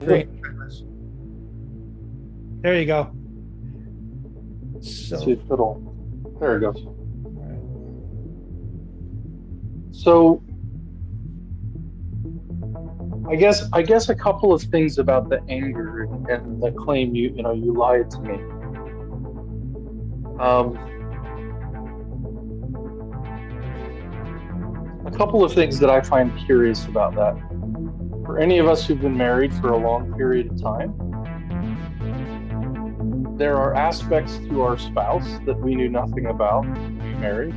Great. There you go. Let's see So, if it'll. There it goes. So I guess a couple of things about the anger and the claim you lied to me. Um, a couple of things that I find curious about that. For any of us who've been married for a long period of time, there are aspects to our spouse that we knew nothing about when we married,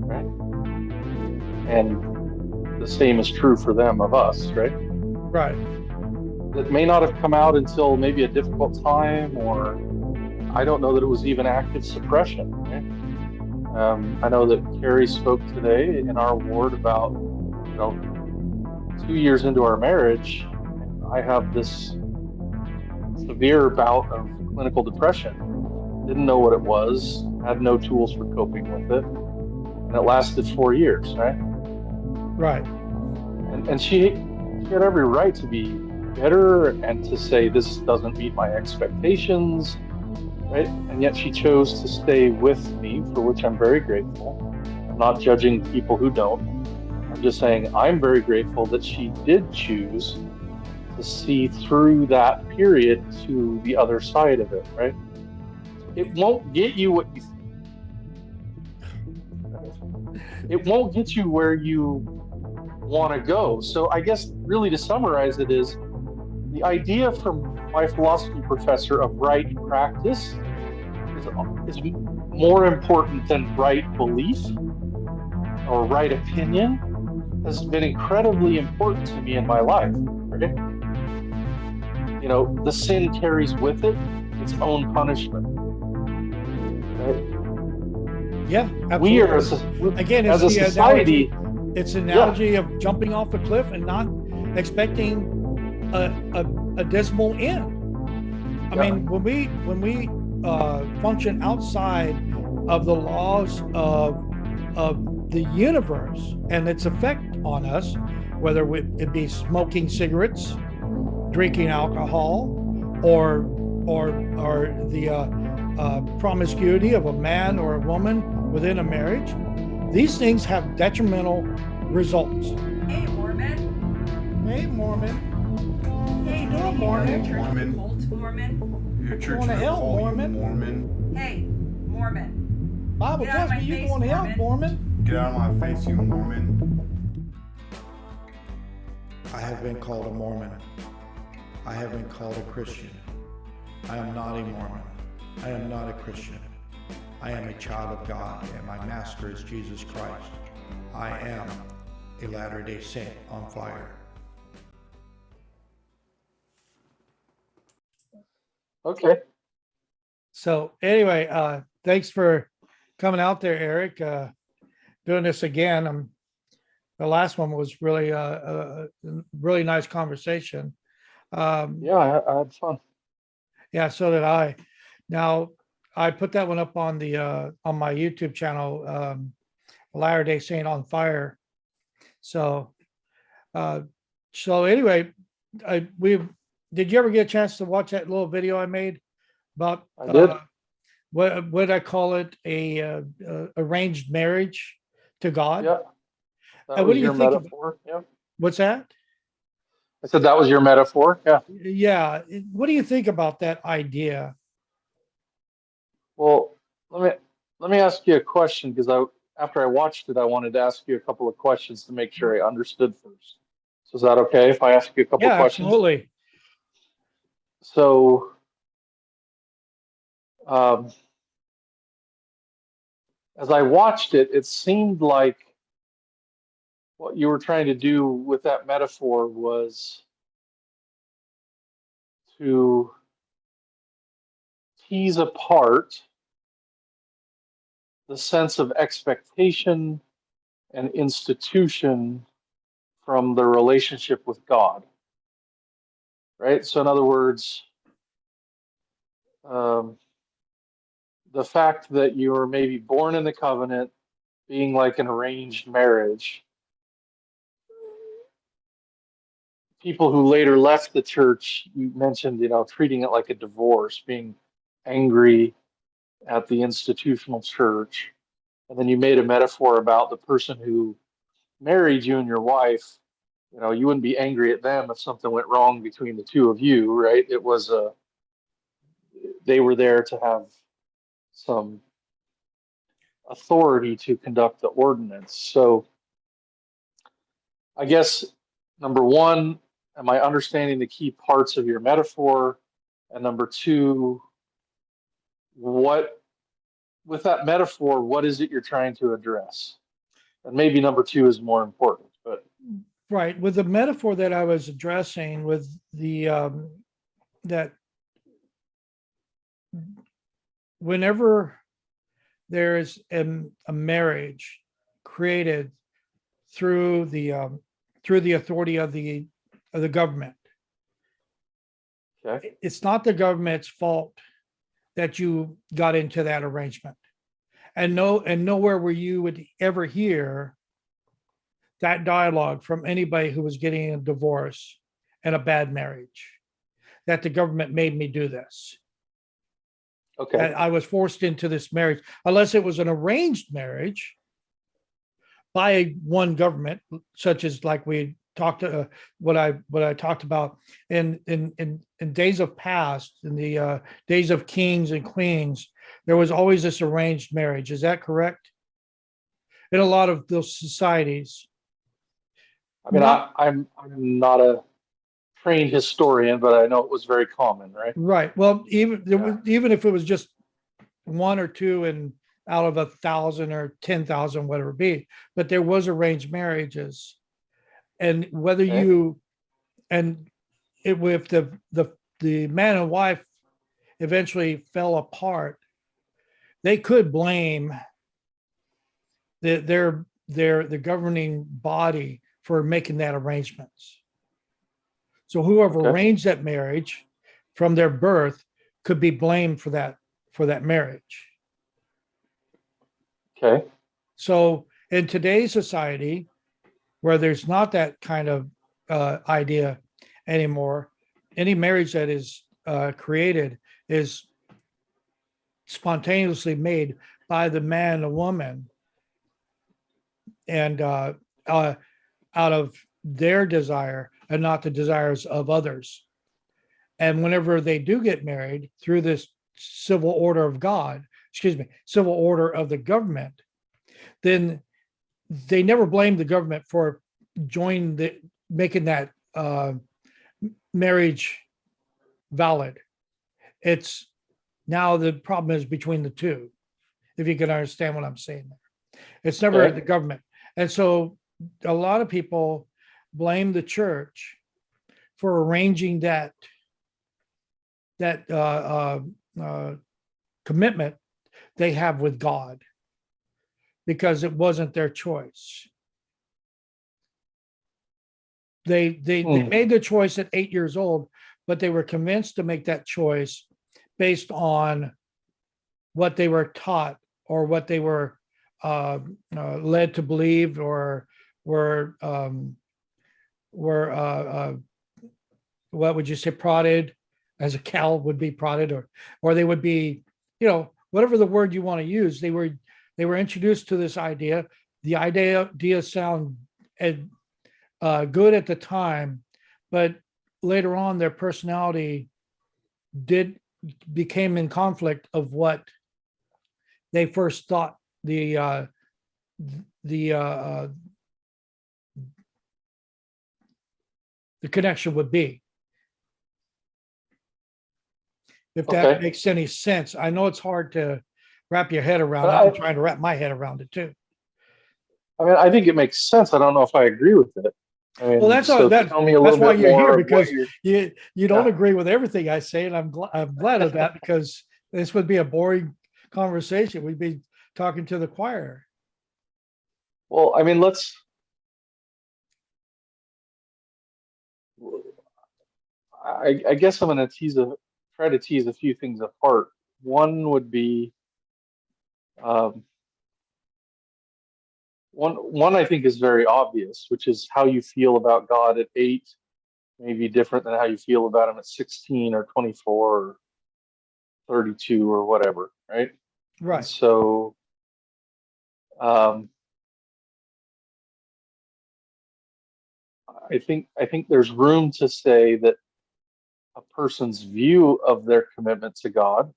right? And the same is true for them of us, right? right. That may not have come out until maybe a difficult time, or I don't know that it was even active suppression, right? I know that Carrie spoke today in our ward about, 2 years into our marriage, and I have this severe bout of clinical depression. Didn't know what it was, had no tools for coping with it, and it lasted 4 years, right? Right. And she had every right to be bitter and to say this doesn't meet my expectations, right? And yet she chose to stay with me, for which I'm very grateful. I'm not judging people who don't. I'm just saying I'm very grateful that she did choose to see through that period to the other side of it, right? It won't get you what you it won't get you where you want to go. So I guess really to summarize it is the idea from my philosophy professor of right practice is is more important than right belief or right opinion has been incredibly important to me in my life, right? The sin carries with it its own punishment, right? Yeah, We are absolutely. Again, it's as a the analogy. society, It's an yeah, analogy of jumping off a cliff and not expecting a dismal end. I yeah, mean, when we function outside of the laws of the universe and its effect on us, whether it be smoking cigarettes, drinking alcohol, or the promiscuity of a man or a woman within a marriage, these things have detrimental results. Hey, Mormon. Hey, Mormon. What Hey, you did you doing, hear your Mormon? church Mormon. cult, Mormon? Your You church going to gonna hell, call you Mormon? Mormon? Hey, Mormon. Bible Get out of tells me my you're face, going to hell, Mormon. Mormon. Get out of my face, you Mormon. I have been called a Mormon. I have been called a Christian. I am not a Mormon. I am not a Christian. I am a child of God, and my master is Jesus Christ. I am a Latter-day Saint on fire. okay. So anyway, thanks for coming out there, Eric. Doing this again. The last one was really a really nice conversation. Um, Yeah, I had fun. yeah, so did I. Now I put that one up on my YouTube channel, Latter Day Saint on Fire. So uh, so anyway, we did you ever get a chance to watch that little video I made about I did. what I call it arranged marriage to God? Yeah, that What was do you your think of metaphor. Yeah, what's that? I said that was your metaphor. Yeah. Yeah, what do you think about that idea? Well, let me let me ask you a question because I after I watched it, I wanted to ask you a couple of questions to make sure I understood first. So is that okay if I ask you a couple Yeah, of questions? absolutely. So, um, as I watched it, it seemed like what you were trying to do with that metaphor was to tease apart the sense of expectation and institution from the relationship with God, right? So, in other words, um, the fact that you were maybe born in the covenant, being like an arranged marriage, people who later left the church, you mentioned, treating it like a divorce, being angry at the institutional church. And then you made a metaphor about the person who married you and your wife. You wouldn't be angry at them if something went wrong between the two of you, right? It was they were there to have some authority to conduct the ordinance. So I guess number one, am I understanding the key parts of your metaphor? And number two, what with that metaphor, what is it you're trying to address? And maybe number two is more important, but Right. With the metaphor that I was addressing with the that whenever there is a marriage created through the authority of the government, okay. it's not the government's fault that you got into that arrangement. And nowhere where you would ever hear that dialogue from anybody who was getting a divorce and a bad marriage, that the government made me do this. Okay. That I was forced into this marriage, unless it was an arranged marriage by one government, such as like we talked what I talked about in days of past, in the days of kings and queens, there was always this arranged marriage. Is that correct? In a lot of those societies, I mean, I'm not a trained historian, but I know it was very common, right? right. Well, Yeah. even if it was just one or two and out of 1,000 or 10,000, whatever it be, but there was arranged marriages, and whether Okay. you and it if the man and wife eventually fell apart, they could blame the governing body for making that arrangements. So whoever Okay. arranged that marriage from their birth could be blamed for that marriage. Okay. So in today's society, where there's not that kind of idea anymore, any marriage that is created is spontaneously made by the man and woman, and out of their desire and not the desires of others. And whenever they do get married through this civil order of God, civil order of the government, then they never blame the government for making that marriage valid. It's now the problem is between the two, if you can understand what I'm saying there. It's never the Okay. government. And so a lot of people blame the church for arranging that commitment they have with God, because it wasn't their choice. They Hmm. made the choice at 8 years old, but they were convinced to make that choice based on what they were taught or what they were led to believe, or were what would you say, prodded, as a cow would be prodded, or they would be, whatever the word you want to use. They were introduced to this idea. The idea sound good at the time, but later on their personality did became in conflict of what they first thought the connection would be. If that Okay. makes any sense. I know it's hard to wrap your head around it. I, I'm trying to wrap my head around it too. I mean, I think it makes sense. I don't know if I agree with it. I Well, mean, so tell me a that's little why bit you're here, more of what because you're. you don't Yeah. agree with everything I say, and I'm glad of that, because this would be a boring conversation. We'd be talking to the choir. Well, I mean, I guess I'm going to try to tease a few things apart. One would be, um, one I think is very obvious, which is how you feel about God at 8 may be different than how you feel about them at 16 or 24 or 32 or whatever, right? And Right. so, um, I think there's room to say that a person's view of their commitment to God,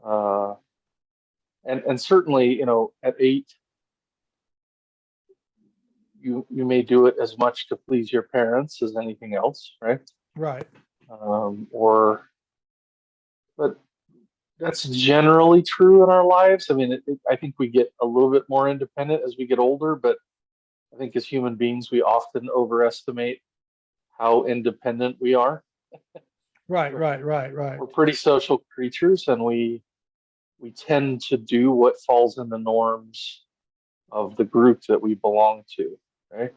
uh, and certainly, at 8, you may do it as much to please your parents as anything else, right? Right. Or, but that's generally true in our lives. I mean, I think we get a little bit more independent as we get older, but I think as human beings, we often overestimate how independent we are. Right. We're, Right. Right. Right. we're pretty social creatures, and we tend to do what falls in the norms of the group that we belong to, right?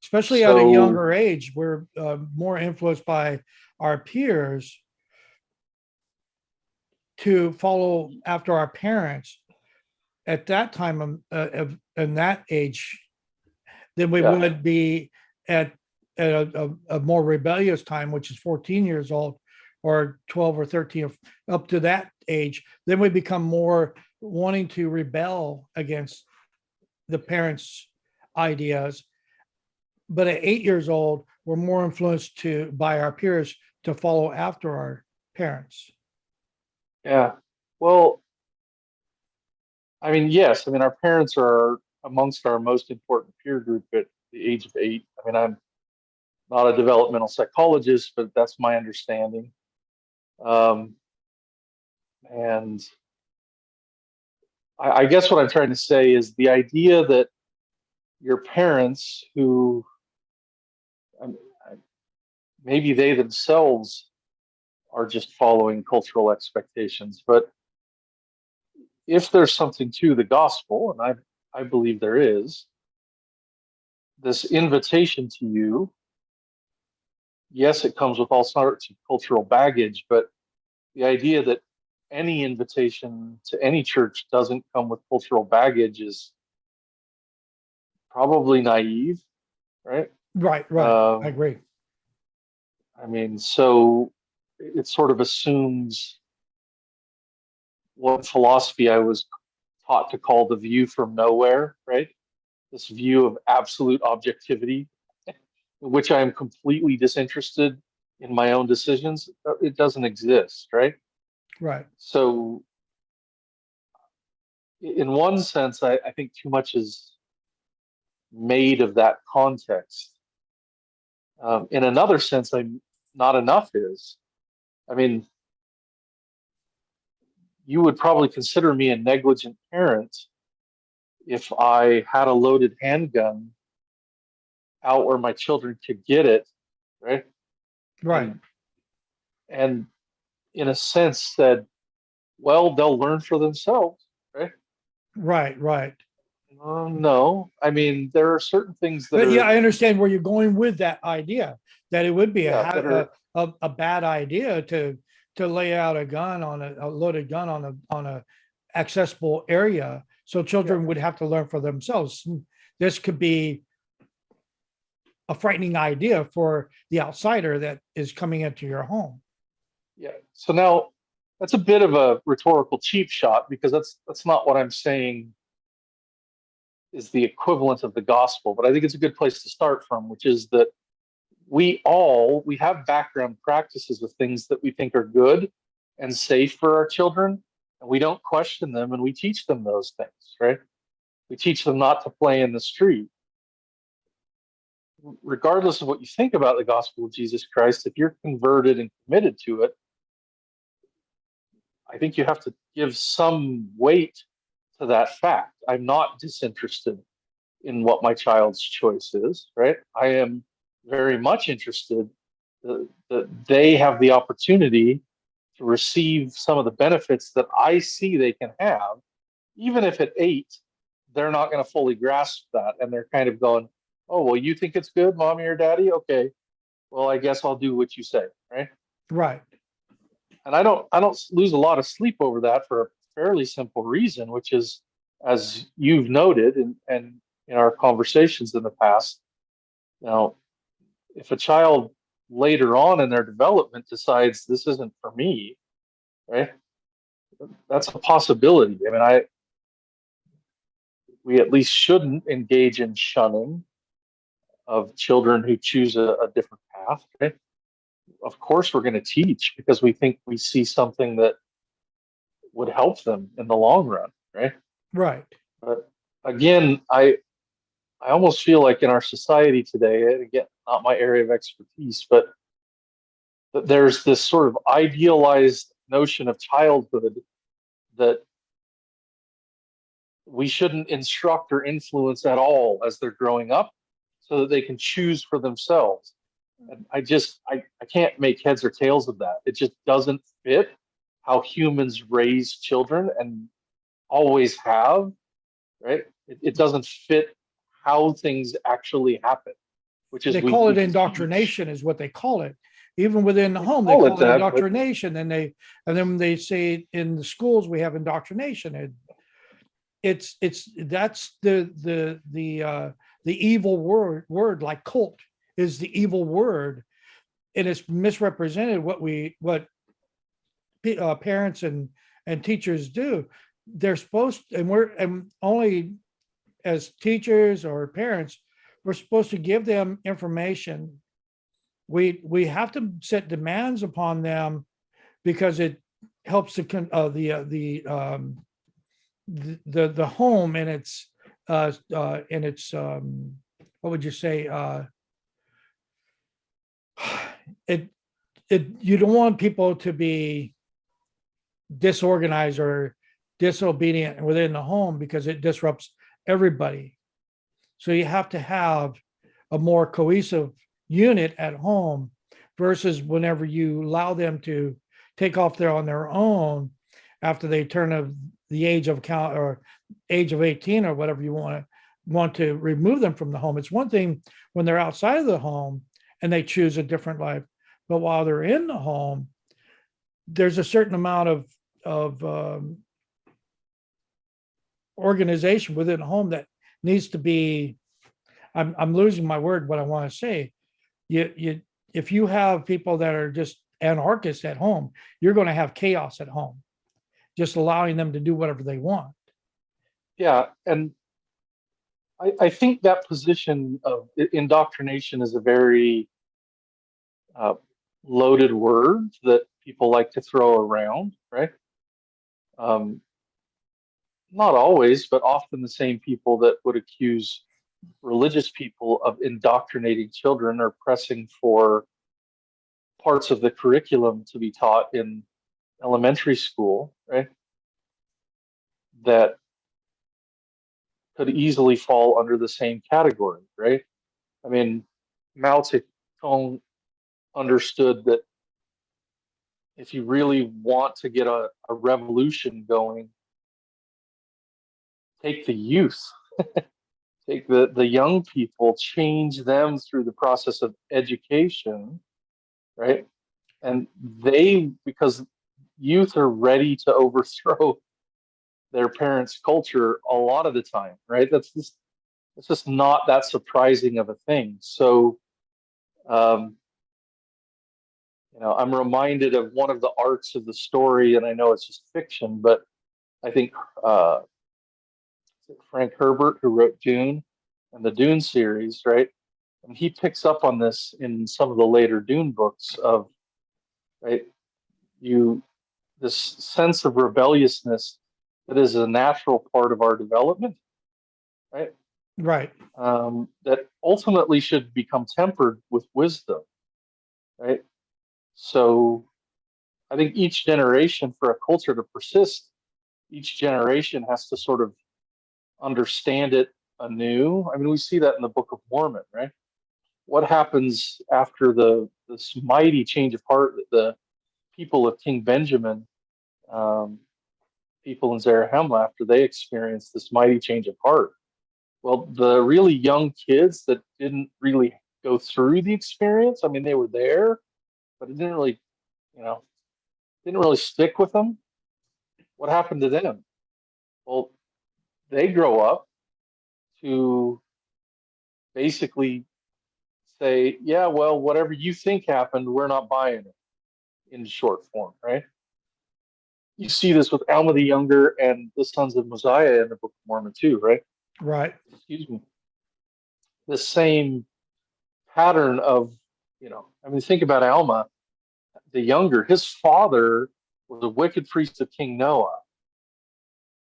Especially at a So, younger age, we're more influenced by our peers to follow after our parents at that time in that age than we yeah, would be at a more rebellious time, which is 14 years old or 12 or 13 or up to that age. Then we become more wanting to rebel against the parents' ideas. But at 8 years old, we're more influenced by our peers to follow after our parents. yeah. Well, I mean, yes. I mean, our parents are amongst our most important peer group at the age of 8. I mean, I'm not a developmental psychologist, but that's my understanding. Um, and I guess what I'm trying to say is the idea that your parents, who um, maybe they themselves are just following cultural expectations, but if there's something to the gospel, and I believe there is, this invitation to you, yes, it comes with all sorts of cultural baggage, but the idea that any invitation to any church doesn't come with cultural baggage is probably naive, right? Right, right. I Um, agree. I mean, so it sort of assumes what philosophy I was taught to call the view from nowhere, right? This view of absolute objectivity, in which I am completely disinterested in my own decisions. It doesn't exist, right? Right. So, in one sense, I think too much is made of that context. In another sense, I'm not enough is. I mean, you would probably consider me a negligent parent if I had a loaded handgun out where my children could get it, right? Right. And and in a sense said, well, they'll learn for themselves, right? Right. Right. No, I mean there are certain things that But yeah, are, I understand where you're going with that idea, that it would be yeah, that are, a bad idea to lay out a gun on a loaded gun on a accessible area. So yeah, children would have to learn for themselves. This could be a frightening idea for the outsider that is coming into your home. yeah. So now that's a bit of a rhetorical cheap shot because that's not what I'm saying is the equivalent of the gospel, but I think it's a good place to start from, which is that we have background practices of things that we think are good and safe for our children, and we don't question them, and we teach them those things, right? We teach them not to play in the street. Regardless of what you think about the gospel of Jesus Christ, if you're converted and committed to it, I think you have to give some weight to that fact. I'm not disinterested in what my child's choice is, right? I am very much interested that they have the opportunity to receive some of the benefits that I see they can have, even if at 8, they're not going to fully grasp that. And they're kind of going, oh, well, you think it's good, mommy or daddy? Okay. Well, I guess I'll do what you say. Right. Right. And I don't lose a lot of sleep over that for a fairly simple reason, which is, as you've noted and in our conversations in the past, you know, if a child later on in their development decides this isn't for me, right? That's a possibility. I mean, we at least shouldn't engage in shunning of children who choose a different path, right? Of course, we're going to teach because we think we see something that would help them in the long run, right? Right. But again, I almost feel like in our society today, and again, not my area of expertise, but that there's this sort of idealized notion of childhood that we shouldn't instruct or influence at all as they're growing up so that they can choose for themselves. And I can't make heads or tails of that. It just doesn't fit how humans raise children and always have, right? It doesn't fit how things actually happen, which is They call we it teach. indoctrination is what they call it. Even within the They home, they call it call it that, but indoctrination. And then they say in the schools we have indoctrination. And that's the evil word like cult is the evil word, and it's misrepresented what parents and teachers do. They're supposed, and only as teachers or parents, we're supposed to give them information. We have to set demands upon them because it helps the home and its what would you say, it you don't want people to be disorganized or disobedient within the home because it disrupts everybody. So you have to have a more cohesive unit at home versus whenever you allow them to take off there on their own after they turn of the age of count or age of 18 or whatever you want to remove them from the home. It's one thing when they're outside of the home and they choose a different life, but while they're in the home, there's a certain amount of organization within the home that needs to be. I'm losing my word. What I want to say, if you have people that are just anarchists at home, you're going to have chaos at home, just allowing them to do whatever they want. yeah, and I think that position of indoctrination is a very uh, loaded word that people like to throw around, right? Um, Not always, but often the same people that would accuse religious people of indoctrinating children are pressing for parts of the curriculum to be taught in elementary school, right? That could easily fall under the same category, right? I mean, Mao Zedong understood that if you really want to get a revolution going, take the youth, take the young people, change them through the process of education, right? And because youth are ready to overthrow their parents' culture a lot of the time, right? It's just not that surprising of a thing. So, um, I'm reminded of one of the arcs of the story, and I know it's just fiction, but I think uh, Frank Herbert, who wrote Dune and the Dune series, right? And he picks up on this in some of the later Dune books of, right, you this sense of rebelliousness that is a natural part of our development, right? Right. That ultimately should become tempered with wisdom, right? So I think each generation, for a culture to persist, each generation has to sort of understand it anew. I mean, we see that in the Book of Mormon, right? What happens after this mighty change of heart that the people of King Benjamin, um, people in Zarahemla, after they experienced this mighty change of heart? Well, the really young kids that didn't really go through the experience, I mean, they were there, but it you know, didn't really stick with them. What happened to them? Well, they grow up to basically say, yeah, well, whatever you think happened, we're not buying it in short form, right? You see this with Alma the Younger and the sons of Mosiah in the Book of Mormon too, right? Right. Excuse me. The same pattern of, I mean, think about Alma the Younger. His father was a wicked priest of King Noah,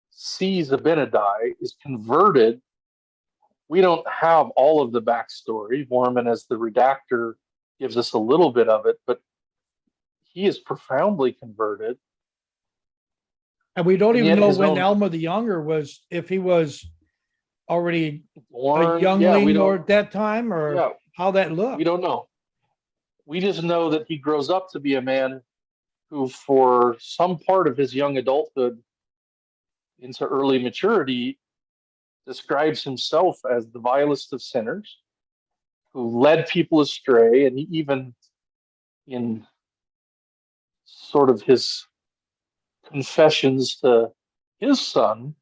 sees Abinadi, is converted. We don't have all of the backstory. Mormon, as the redactor, gives us a little bit of it, but he is profoundly converted. And we don't And even yet know his when own Alma the Younger was, if he was already a born, we youngling or don't, at that time, or yeah, how that we looked. don't know. We just know that he grows up to be a man who, for some part of his young adulthood into early maturity, describes himself as the vilest of sinners, who led people astray. And he even, in sort of his confessions to his son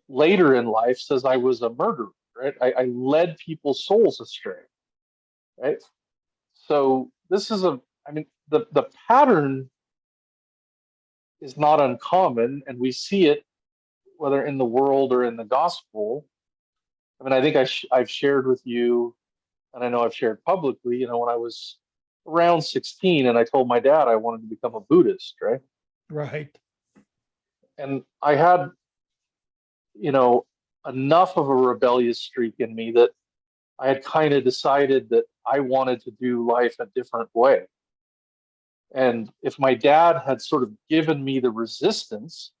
later in life, says, I was a murderer, right? I led people's souls astray, right? So this is I mean, the pattern is not uncommon, and we see it whether in the world or in the gospel. I mean, I think I've shared with you, and I know I've shared publicly, when I was around 16 and I told my dad I wanted to become a Buddhist, right? Right. And I had, you know, enough of a rebellious streak in me that I had kind of decided that I wanted to do life a different way. And if my dad had sort of given me the resistance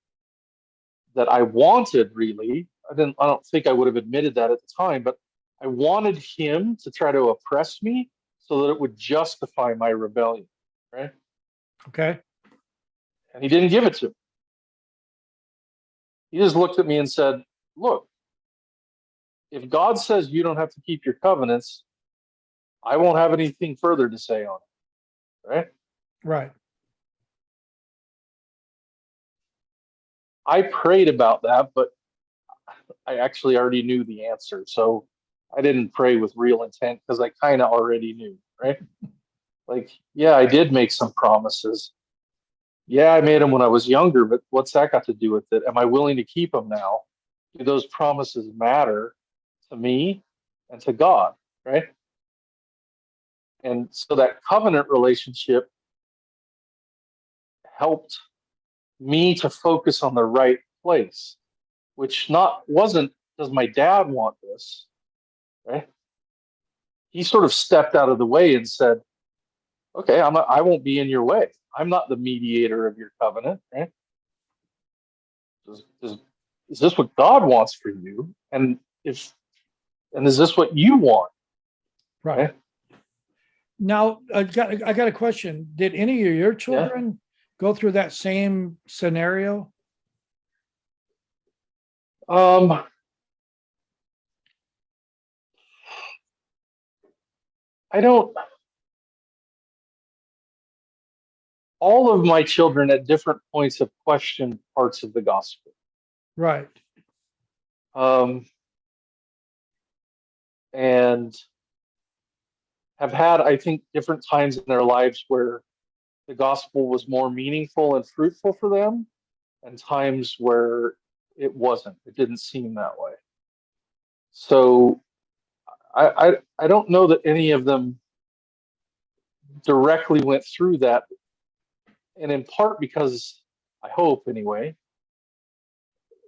that I wanted, really, I don't think I would have admitted that at the time, but I wanted him to try to oppress me so that it would justify my rebellion, right? Okay. And he didn't give it to me. He just looked at me and said, look, if God says you don't have to keep your covenants, I won't have anything further to say on it, right? Right. I prayed about that, but I actually already knew the answer. So I didn't pray with real intent because I kind of already knew, right? Like, yeah, I did make some promises. Yeah, I made them when I was younger, but what's that got to do with it? Am I willing to keep them now? Do those promises matter to me and to God, right? And so that covenant relationship helped me to focus on the right place, which not wasn't, does my dad want this, right? He sort of stepped out of the way and said, okay, I won't be in your way. I'm not the mediator of your covenant, right? Is this what God wants for you? And is this what you want? Right. Right? Now, I got a question. Did any of your Yeah. children go through that same scenario? Um, I don't. All of my children at different points have questioned parts of the gospel. Right. Um, and have had, I think, different times in their lives where the gospel was more meaningful and fruitful for them, and times where it wasn't. It didn't seem that way. So I don't know that any of them directly went through that, and in part because, I hope anyway,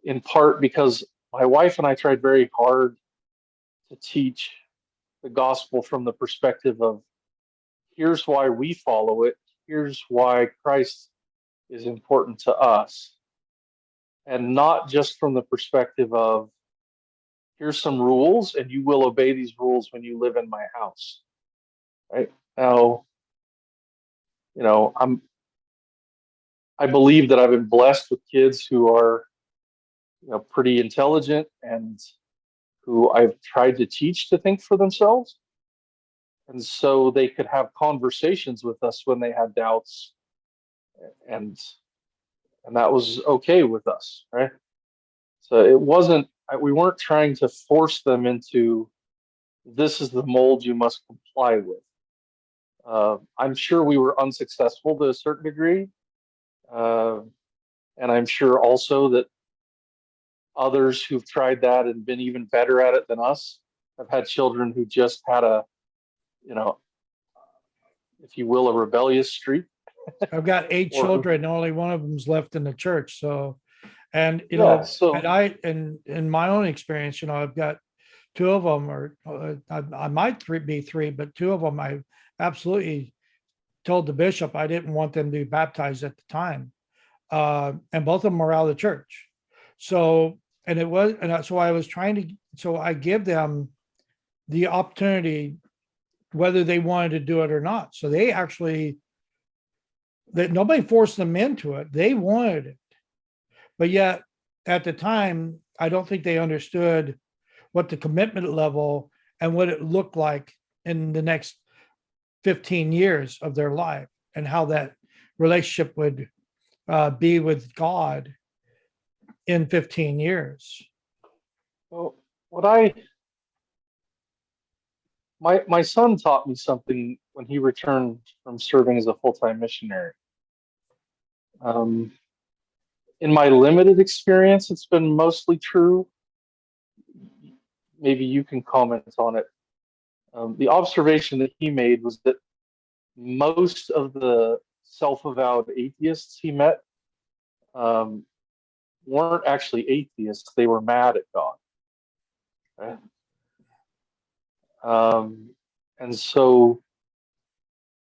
in part because my wife and I tried very hard to teach the gospel from the perspective of, here's why we follow it, here's why Christ is important to us, and not just from the perspective of, here's some rules and you will obey these rules when you live in my house, right? Now, I believe that I've been blessed with kids who are, pretty intelligent and who I've tried to teach to think for themselves, and so they could have conversations with us when they had doubts, and that was okay with us, right? So it wasn't, we weren't trying to force them into, this is the mold you must comply with. I'm sure we were unsuccessful to a certain degree. And I'm sure also that others who've tried that and been even better at it than us have had children who just had a, you know, if you will, a rebellious streak. I've got 8 Or children, only one of them's left in the church. So, and yeah, so and in my own experience, I've got 2 of them, or I might be 3, but 2 of them I absolutely told the bishop I didn't want them to be baptized at the time, and both of them are out of the church. So, so I was trying to, so I give them the opportunity whether they wanted to do it or not. So they actually, that nobody forced them into it. They wanted it. But yet at the time, I don't think they understood what the commitment level and what it looked like in the next 15 years of their life, and how that relationship would be with God in 15 years. well, what I my son taught me something when he returned from serving as a full-time missionary. Um, in my limited experience, it's been mostly true. Maybe you can comment on it. The observation that he made was that most of the self-avowed atheists he met um, weren't actually atheists; they were mad at God. Right? And so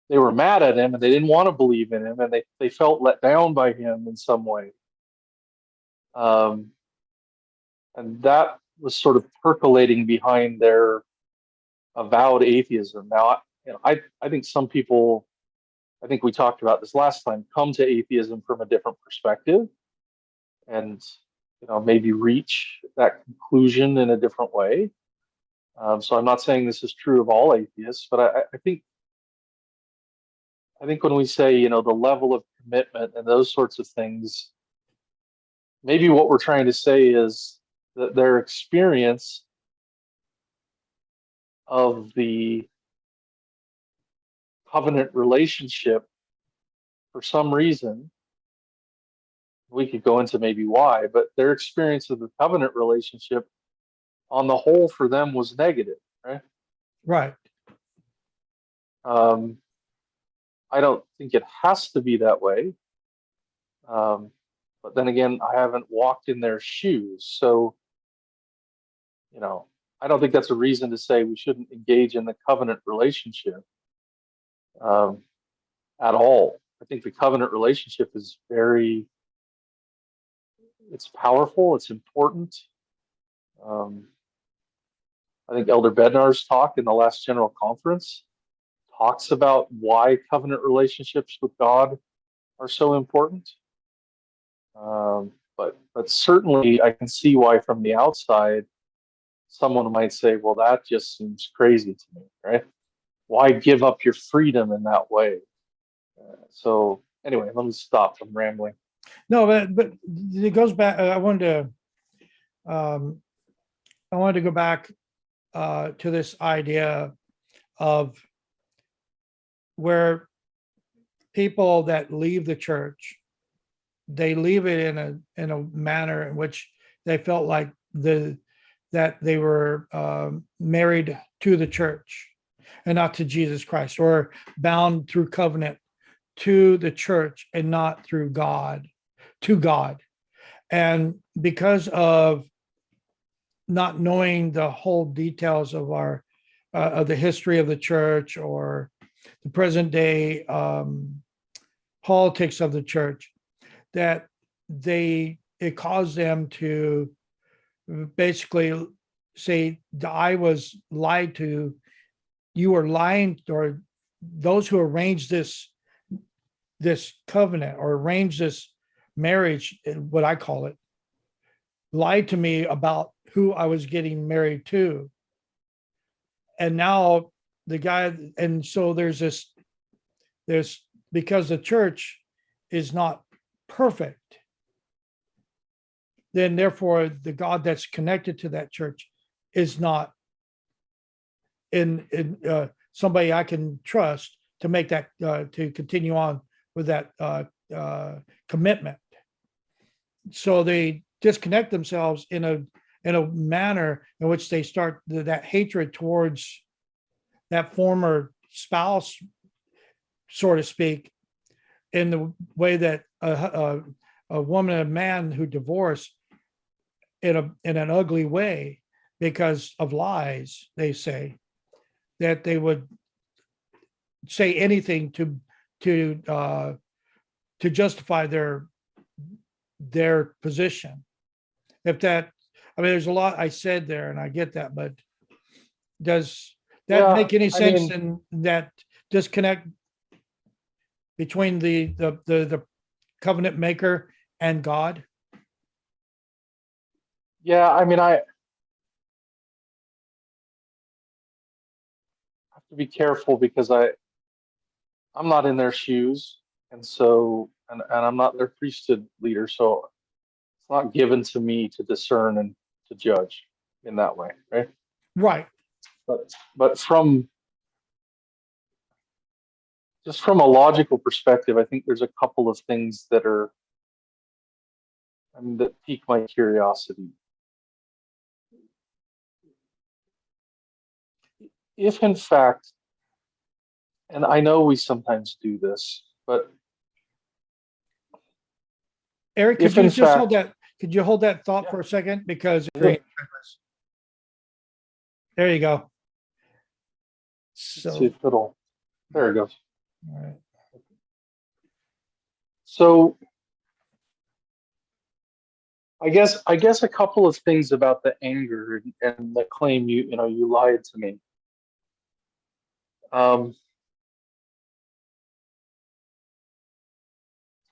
they were mad at him, and they didn't want to believe in him, and they felt let down by him in some way. And that was sort of percolating behind their avowed atheism. Now, I think some people, I think we talked about this last time, come to atheism from a different perspective, and maybe reach that conclusion in a different way. So I'm not saying this is true of all atheists, but I think when we say the level of commitment and those sorts of things, maybe what we're trying to say is that their experience of the covenant relationship, for some reason, we could go into maybe why, but their experience of the covenant relationship on the whole for them was negative, right? Right. I don't think it has to be that way. But then again, I haven't walked in their shoes. So, I don't think that's a reason to say we shouldn't engage in the covenant relationship at all. I think the covenant relationship is it's powerful, it's important. I think Elder Bednar's talk in the last General Conference talks about why covenant relationships with God are so important. But certainly I can see why from the outside someone might say, well, that just seems crazy to me, right? Why give up your freedom in that way? So anyway, let me stop from rambling. No, but it goes back. Um, I wanted to go back to this idea of where people that leave the church, they leave it in a manner in which they felt like that they were married to the church and not to Jesus Christ, or bound through covenant to the church and not through God, to God. And because of not knowing the whole details of of the history of the church, or the present day politics of the church, that it caused them to basically say, I was lied to, you were lying, or those who arranged this covenant or arranged this marriage, what I call it, lied to me about who I was getting married to. And now the guy, and so there's because the church is not perfect, then therefore the God that's connected to that church is not in somebody I can trust to make that to continue on with that commitment. So they disconnect themselves in a manner in which they start that hatred towards that former spouse, so to speak, in the way that a woman and a man who divorce in an ugly way because of lies, they say that they would say anything to justify their position. If that, I mean, there's a lot I said there, and I get that, but does that Yeah, make any I sense? mean, In that disconnect between the covenant maker and God? yeah, I mean, I have to be careful because I'm not in their shoes, and so and I'm not their priesthood leader, so it's not given to me to discern and to judge in that way, right? Right. But from just from a logical perspective, I think there's a couple of things that are, I mean, that pique my curiosity. If in fact, and I know we sometimes do this, but Eric, could if you in just hold fact, that? Could you hold that thought yeah, for a second? Because yeah, there you go. let's see So, if it'll, there it goes. all right. So I guess a couple of things about the anger and the claim you lied to me. Um,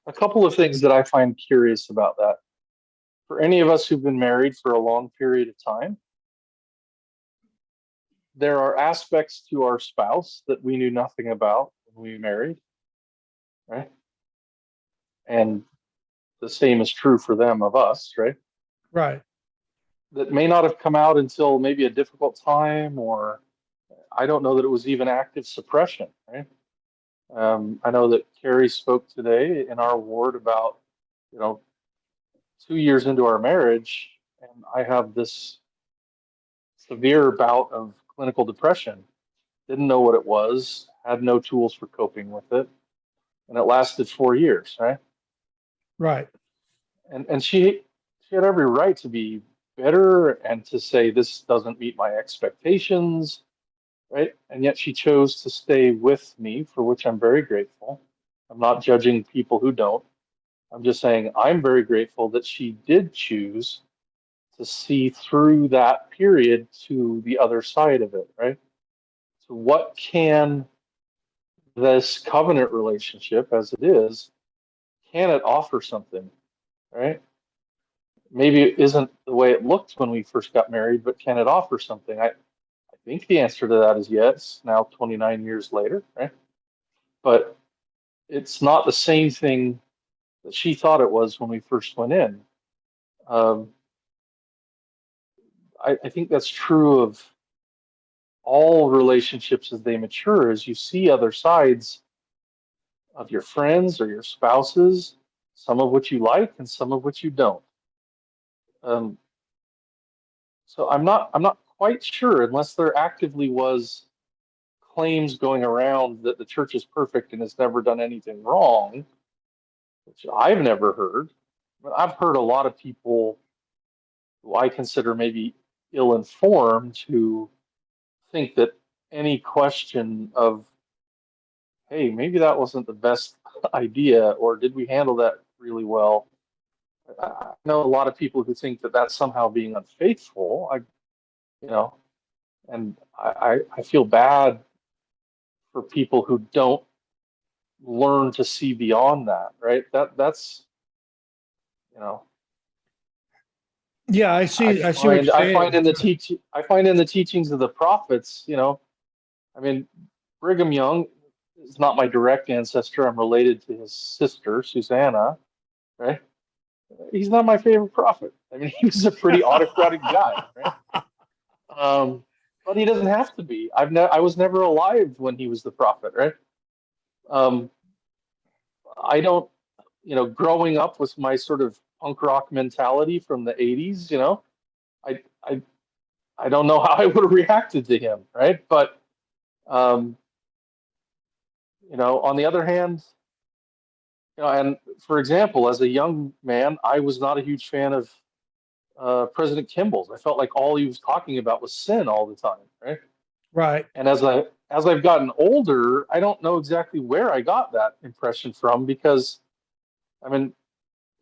a couple of things that I find curious about that. For any of us who've been married for a long period of time, there are aspects to our spouse that we knew nothing about when we married, right? And the same is true for them of us, right? Right. That may not have come out until maybe a difficult time, or I don't know that it was even active suppression, right? I know that Carrie spoke today in our ward about, you know, 2 years into our marriage, and I have this severe bout of clinical depression. Didn't know what it was, had no tools for coping with it, and it lasted 4 years, right? Right. And she had every right to be bitter and to say this doesn't meet my expectations, right? And yet she chose to stay with me, for which I'm very grateful. I'm not judging people who don't. I'm just saying I'm very grateful that she did choose to see through that period to the other side of it, right? So, what can this covenant relationship, as it is, can it offer something, right? Maybe it isn't the way it looked when we first got married, but can it offer something? I think the answer to that is yes, now 29 years later, right? But it's not the same thing that she thought it was when we first went in. Um, I think that's true of all relationships as they mature, as you see other sides of your friends or your spouses, some of which you like and some of which you don't. Um, so I'm not quite sure, unless there actively was claims going around that the church is perfect and has never done anything wrong, which I've never heard. But I've heard a lot of people who I consider maybe ill-informed who think that any question of, hey, maybe that wasn't the best idea, or did we handle that really well? I know a lot of people who think that that's somehow being unfaithful. You know, and I feel bad for people who don't learn to see beyond that, right? That's, you know, Yeah, I see what you're I saying. find in the teachings of the prophets, I mean, Brigham Young is not my direct ancestor. I'm related to his sister, Susanna, right? He's not my favorite prophet. I mean, he was a pretty autocratic guy, right? Um, But he doesn't have to be. I was never alive when he was the prophet, right? Um, I don't, growing up with my sort of punk rock mentality from the 80s, I I I don't know how I would have reacted to him, right? But um, on the other hand, and for example, as a young man, I was not a huge fan of President Kimball's. I felt like all he was talking about was sin all the time, right? Right. And as I've gotten older, I don't know exactly where I got that impression from because I mean,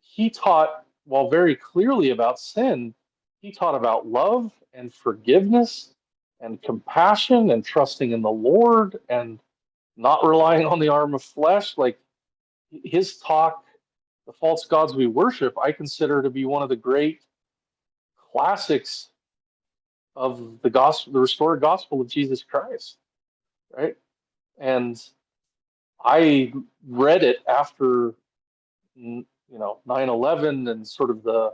he taught, while very clearly about sin, he taught about love and forgiveness and compassion and trusting in the Lord and not relying on the arm of flesh. Like his talk, The False Gods We Worship, I consider to be one of the great classics of the gospel, the restored gospel of Jesus Christ, right? And I read it after 9/11 and sort of the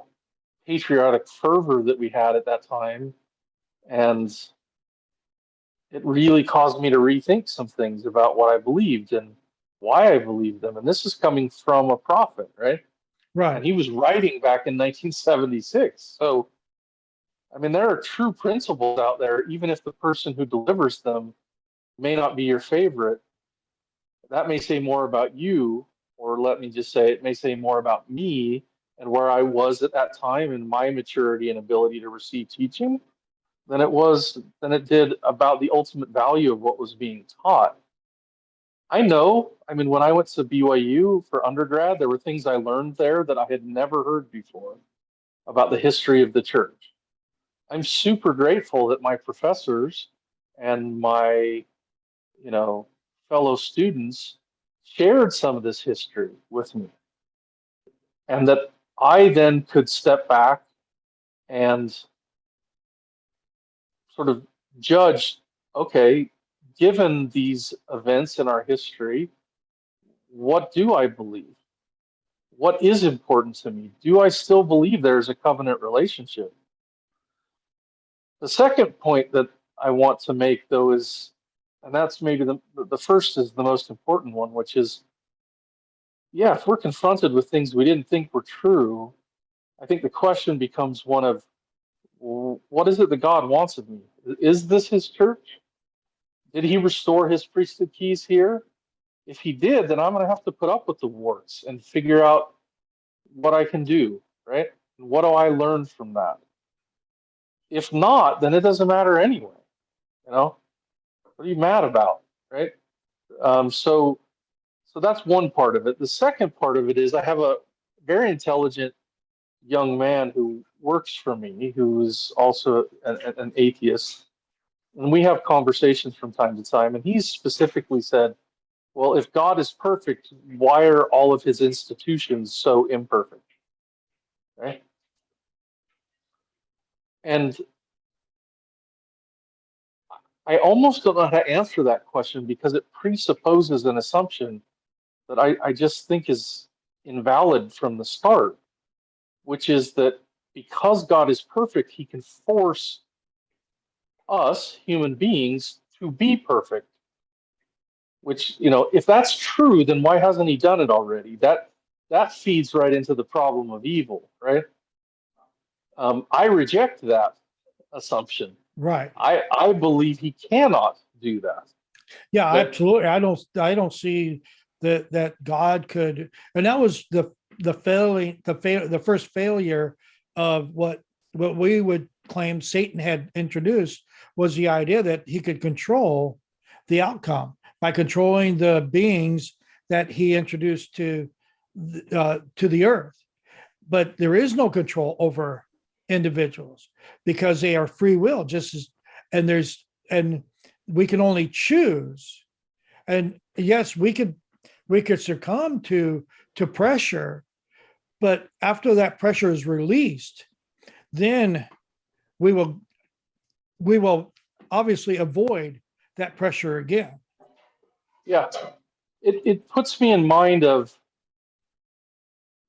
patriotic fervor that we had at that time, and it really caused me to rethink some things about what I believed and why I believed them. And this is coming from a prophet, right? And Right. he was writing back in 1976. So, I mean, there are true principles out there, even if the person who delivers them may not be your favorite. That may say more about you, or let me just say it may say more about me and where I was at that time and my maturity and ability to receive teaching than it did about the ultimate value of what was being taught. I mean, when I went to BYU for undergrad, there were things I learned there that I had never heard before about the history of the church. I'm super grateful that my professors and my, you know, fellow students shared some of this history with me, and that I then could step back and sort of judge, okay, given these events in our history, what do I believe? What is important to me? Do I still believe there's a covenant relationship? The second point that I want to make, though, is, and that's maybe the first is the most important one, which is, yeah, if we're confronted with things we didn't think were true, I think the question becomes one of, what is it that God wants of me? Is this his church? Did he restore his priesthood keys here? If he did, then I'm going to have to put up with the warts and figure out what I can do, right? And what do I learn from that? If not, then it doesn't matter anyway. You know, what are you mad about, right? So that's one part of it. The second part of it is I have a very intelligent young man who works for me, who is also an atheist, and we have conversations from time to time. And he's specifically said, well, if God is perfect, why are all of his institutions so imperfect? Right? And I almost don't know how to answer that question because it presupposes an assumption that I just think is invalid from the start, which is that because God is perfect, he can force us, human beings, to be perfect. Which, if that's true, then why hasn't he done it already? That feeds right into the problem of evil, right? I reject that assumption. Right. I believe he cannot do that. Yeah, That absolutely. I don't see that God could, and that was the first failure of what we would claim Satan had introduced, was the idea that he could control the outcome by controlling the beings that he introduced to the earth. But there is no control over individuals because they are free will, just as, and we can only choose. And yes, we could succumb to pressure, but after that pressure is released, then we will we will obviously avoid that pressure again. Yeah, it puts me in mind of,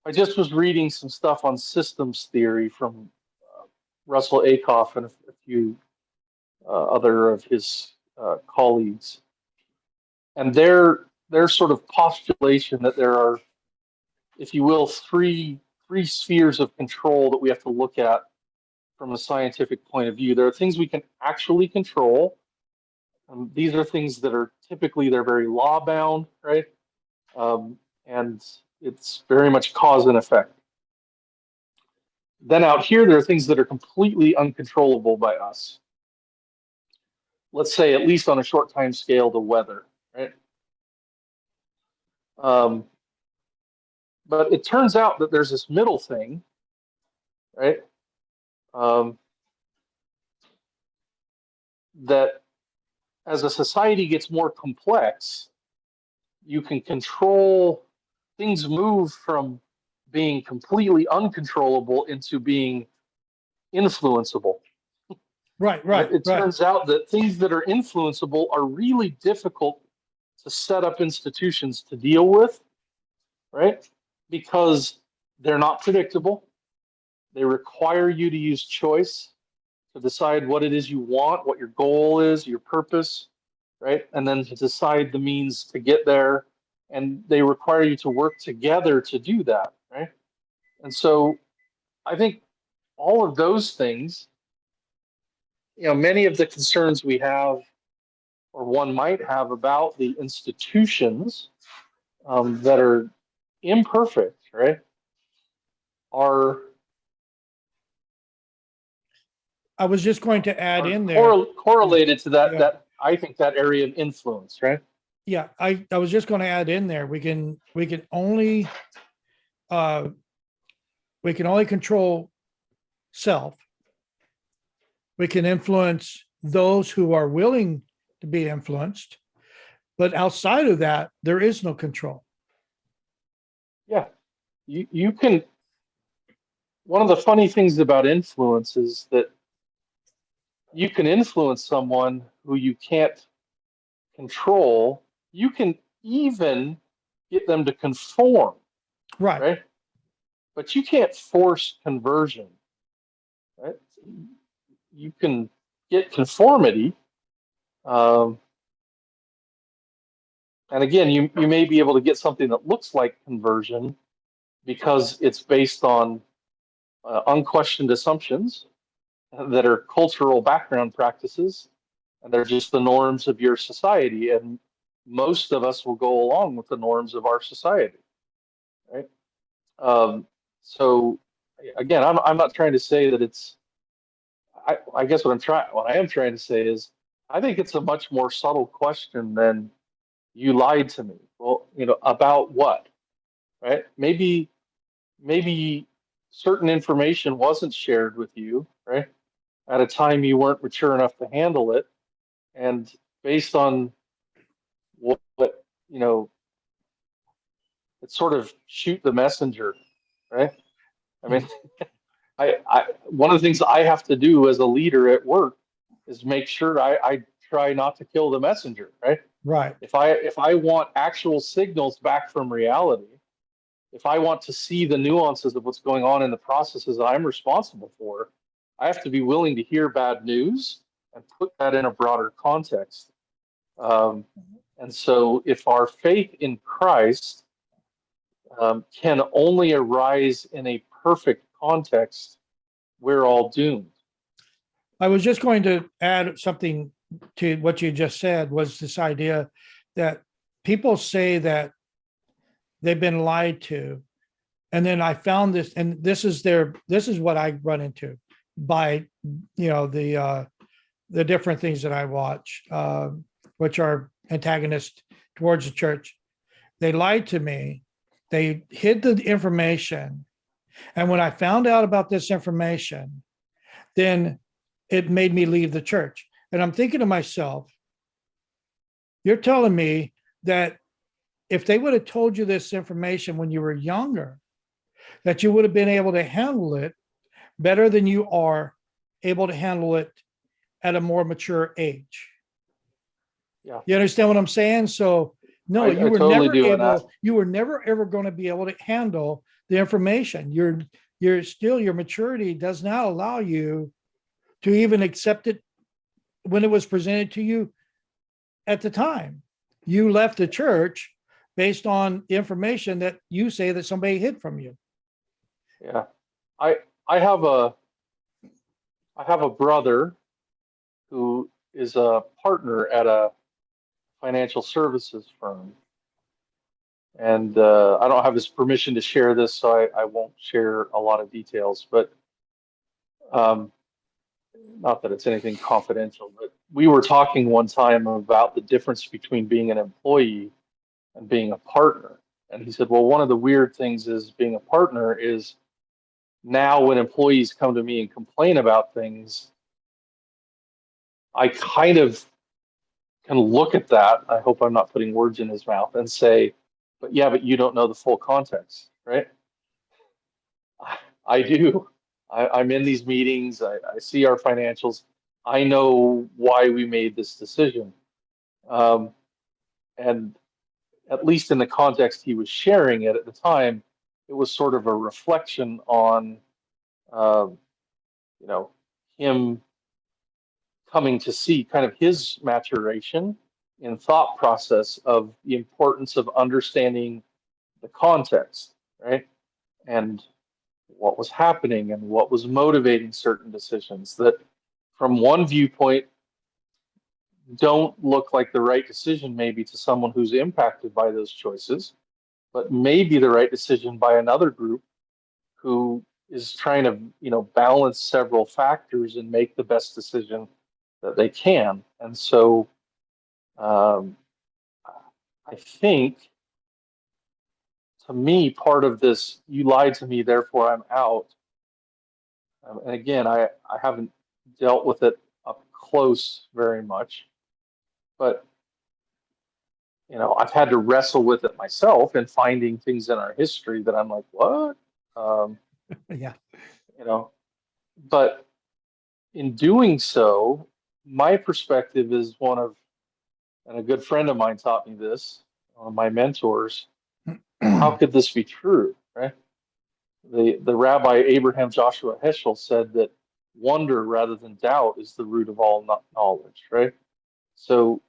I just was reading some stuff on systems theory from Russell Akoff and a few other of his colleagues, and their sort of postulation that there are, if you will, three spheres of control that we have to look at from a scientific point of view. There are things we can actually control. These are things that are typically, they're very law bound, right? And it's very much cause and effect. Then out here, there are things that are completely uncontrollable by us. Let's say, at least on a short time scale, the weather, right? But it turns out that there's this middle thing, right? That as a society gets more complex, you can control, things move from being completely uncontrollable into being influenceable. Right, And right, it right. turns out that things that are influenceable are really difficult to set up institutions to deal with, right? Because they're not predictable. They require you to use choice to decide what it is you want, what your goal is, your purpose, right? And then to decide the means to get there. And they require you to work together to do that, right? And so I think all of those things, many of the concerns we have, or one might have about the institutions that are imperfect, right, are I was just going to add in there. correlated to that Yeah. that I think that area of influence, right? Yeah, I was just going to add in there. Uh, we can only control self. We can influence those who are willing to be influenced, but outside of that, there is no control. Yeah, you can. One of the funny things about influence is that you can influence someone who you can't control. You can even get them to conform, Right. right? But you can't force conversion, right? You can get conformity, um, and again, you may be able to get something that looks like conversion because it's based on unquestioned assumptions that are cultural background practices, and they're just the norms of your society. And most of us will go along with the norms of our society, right? So again, I'm not trying to say that it's. I guess what I am trying to say is, I think it's a much more subtle question than you lied to me. Well, about what, right? Maybe certain information wasn't shared with you, right? At a time you weren't mature enough to handle it, and based on what it's sort of shoot the messenger, right? I mean, I one of the things I have to do as a leader at work is make sure I try not to kill the messenger, right? Right. If I want actual signals back from reality, if I want to see the nuances of what's going on in the processes that I'm responsible for, I have to be willing to hear bad news and put that in a broader context. And so, if our faith in Christ can only arise in a perfect context, we're all doomed. I was just going to add something to what you just said, was this idea that people say that they've been lied to. And then I found this, and this is what I run into by, the different things that I watch, which are antagonists towards the church. They lied to me. They hid the information. And when I found out about this information, then it made me leave the church. And I'm thinking to myself, you're telling me that if they would have told you this information when you were younger, that you would have been able to handle it better than you are able to handle it at a more mature age. Yeah. You understand what I'm saying? So no, I totally do. You were never ever going to be able to handle the information. Your maturity does not allow you to even accept it when it was presented to you at the time. You left the church based on information that you say that somebody hid from you. Yeah. I I have a I have a brother who is a partner at a financial services firm. And I don't have his permission to share this, so I won't share a lot of details. But um, not that it's anything confidential, but we were talking one time about the difference between being an employee and being a partner. And he said, well, one of the weird things is being a partner is now when employees come to me and complain about things, I kind of can look at that. I hope I'm not putting words in his mouth and say, but yeah, but you don't know the full context, right? I do. I'm in these meetings. I see our financials. I know why we made this decision. Um, and at least in the context he was sharing it at the time, it was sort of a reflection on, uh, you know, him coming to see kind of his maturation in thought process of the importance of understanding the context, right? And what was happening and what was motivating certain decisions that from one viewpoint don't look like the right decision maybe to someone who's impacted by those choices, but maybe the right decision by another group who is trying to, balance several factors and make the best decision that they can. And so um, I think to me, part of this, you lied to me, therefore I'm out. And again, I haven't dealt with it up close very much, but I've had to wrestle with it myself and finding things in our history that I'm like, what? Um, Yeah. you know, but in doing so, my perspective is one of, and a good friend of mine taught me this, one of my mentors. How could this be true, right? The Rabbi Abraham Joshua Heschel said that wonder rather than doubt is the root of all knowledge, right? So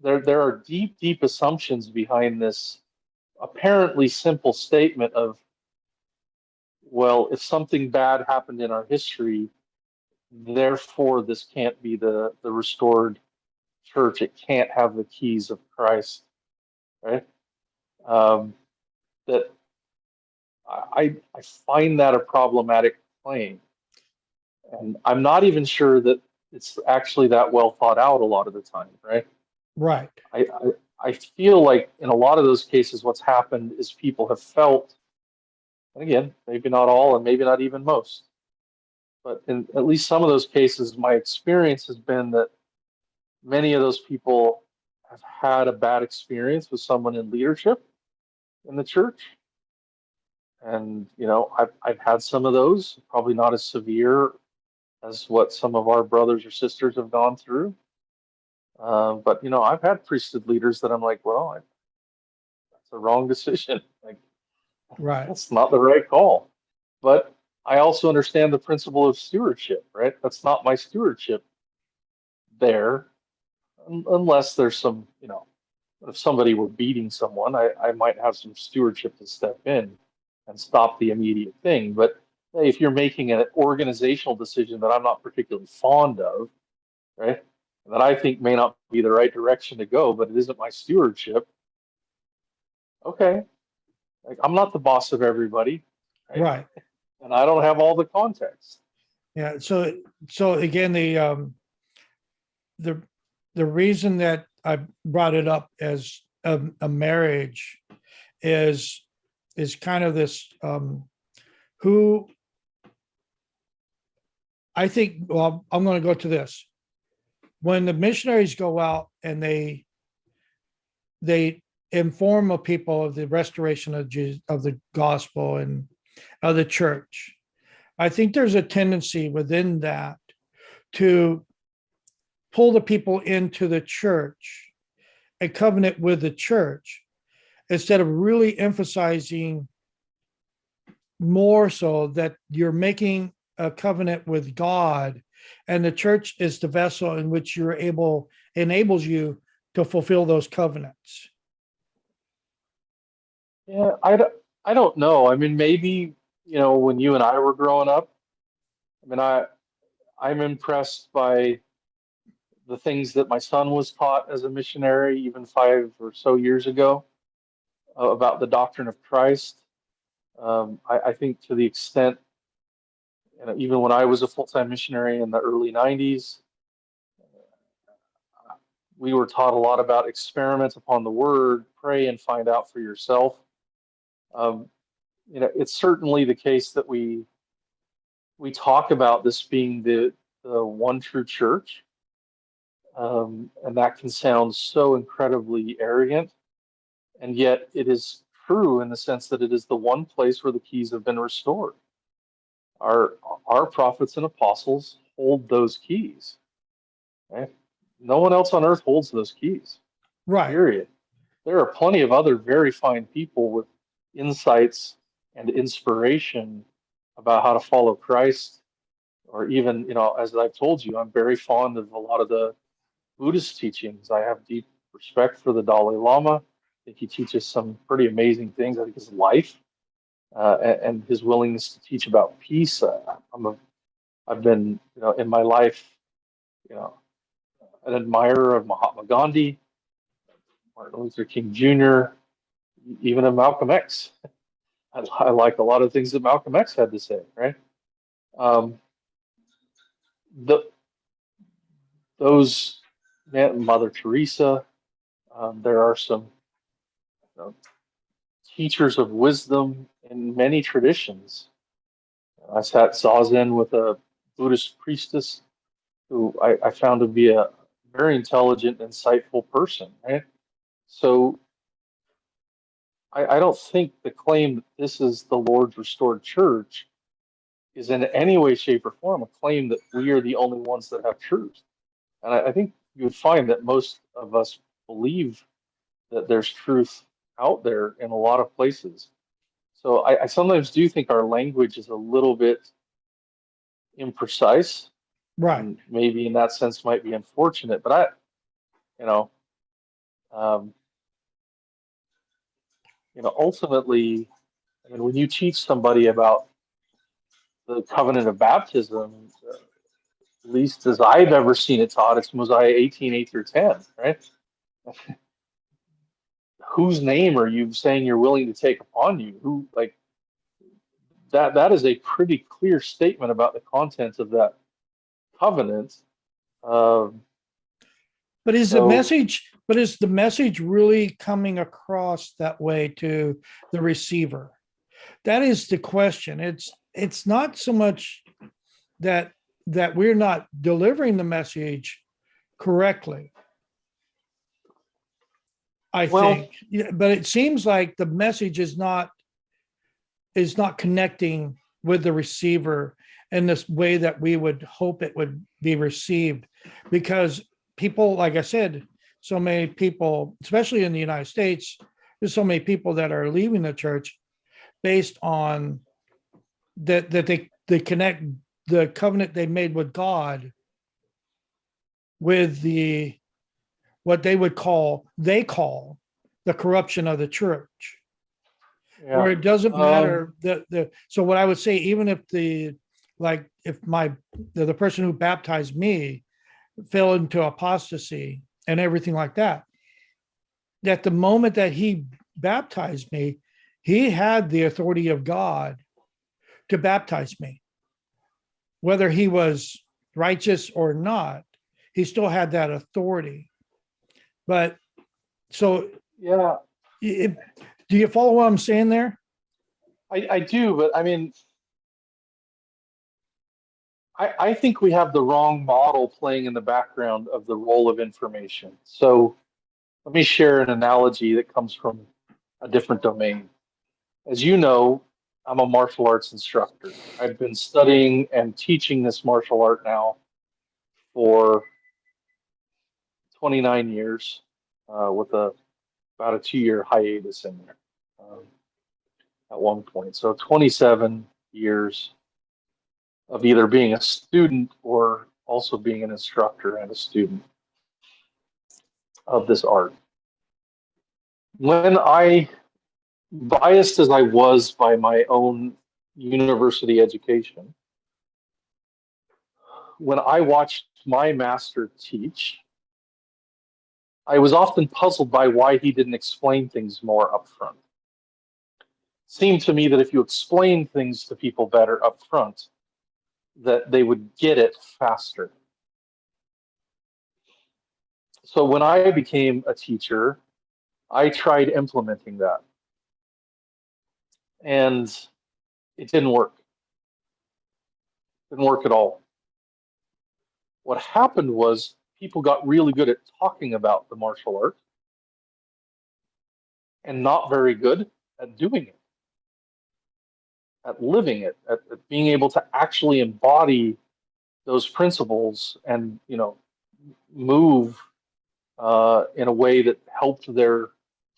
there are deep assumptions behind this apparently simple statement of, well, if something bad happened in our history, therefore this can't be the restored church. It can't have the keys of Christ, right? Um, that I find that a problematic claim. And I'm not even sure that it's actually that well thought out a lot of the time, right? Right. I feel like in a lot of those cases, what's happened is people have felt, and again, maybe not all and maybe not even most, but in at least some of those cases, my experience has been that many of those people have had a bad experience with someone in leadership in the church. And, I've had some of those, probably not as severe as what some of our brothers or sisters have gone through. But I've had priesthood leaders that I'm like, well, that's a wrong decision. Like Right. that's not the right call. But I also understand the principle of stewardship, right? That's not my stewardship there, unless there's some, if somebody were beating someone, I might have some stewardship to step in and stop the immediate thing. But hey, if you're making an organizational decision that I'm not particularly fond of, right? That I think may not be the right direction to go, but it isn't my stewardship. Okay. Like I'm not the boss of everybody, right? Right. And I don't have all the context. Yeah. So again, the the reason that I brought it up as a marriage is kind of this who I think, well, I'm going to go to this. When the missionaries go out and they inform of people of the restoration of Jesus, of the gospel and of the church, I think there's a tendency within that to pull the people into the church, a covenant with the church, instead of really emphasizing more so that you're making a covenant with God and the church is the vessel in which enables you to fulfill those covenants. Yeah, I don't know. I mean, maybe, when you and I were growing up, I mean, I'm impressed by the things that my son was taught as a missionary even 5 or so years ago, about the doctrine of Christ. I think to the extent, even when I was a full-time missionary in the early 90s, we were taught a lot about experiment upon the word, pray and find out for yourself. Um, it's certainly the case that we talk about this being the one true church, and that can sound so incredibly arrogant, and yet it is true in the sense that it is the one place where the keys have been restored. Our our prophets and apostles hold those keys. Right? No one else on earth holds those keys. Right. Period. There are plenty of other very fine people with insights and inspiration about how to follow Christ, or even, as I've told you, I'm very fond of a lot of the Buddhist teachings. I have deep respect for the Dalai Lama. I think he teaches some pretty amazing things. I think his life, and his willingness to teach about peace. I've been, in my life, you know, an admirer of Mahatma Gandhi, Martin Luther King Jr., even of Malcolm X. I like a lot of things that Malcolm X had to say, right? Um, the, those, Mother Teresa, there are some, you know, teachers of wisdom in many traditions. I sat zazen with a Buddhist priestess who I found to be a very intelligent, insightful person, right? So I don't think the claim that this is the Lord's restored church is in any way, shape, or form a claim that we are the only ones that have truth. And I think you would find that most of us believe that there's truth out there in a lot of places. So I sometimes do think our language is a little bit imprecise, Right. and maybe in that sense might be unfortunate. But you know, um, ultimately, I mean, when you teach somebody about the covenant of baptism, at least as I've ever seen it taught, it's Mosiah 18:8 through 10, right? Whose name are you saying you're willing to take upon you? Who, like, that is a pretty clear statement about the content of that covenant. Um, But so is the message really coming across that way to the receiver? That is the question. It's not so much that we're not delivering the message correctly, I well, think. Yeah, but it seems like the message is not connecting with the receiver in this way that we would hope it would be received, because people, like I said, so many people, especially in the United States, there's so many people that are leaving the church based on that they connect the covenant they made with God with the what they call the corruption of the church, yeah. where it doesn't Um, matter the so what I would say, even if the person who baptized me fell into apostasy and everything like that, at the moment that he baptized me, he had the authority of God to baptize me, whether he was righteous or not. He still had that authority. But so, yeah, do you follow what I'm saying there? I do, but I mean, I think we have the wrong model playing in the background of the role of information. So let me share an analogy that comes from a different domain. As you know, I'm a martial arts instructor. I've been studying and teaching this martial art now for 29 years, with about a 2 year hiatus in there, at one point. So 27 years of either being a student or also being an instructor and a student of this art. When I, biased as I was by my own university education, when I watched my master teach, I was often puzzled by why he didn't explain things more upfront. It seemed to me that if you explained things to people better upfront, that they would get it faster. So when I became a teacher, I tried implementing that. And it didn't work. Didn't work at all. What happened was people got really good at talking about the martial art and not very good at doing it, at living it, at being able to actually embody those principles and, you know, move in a way that helped their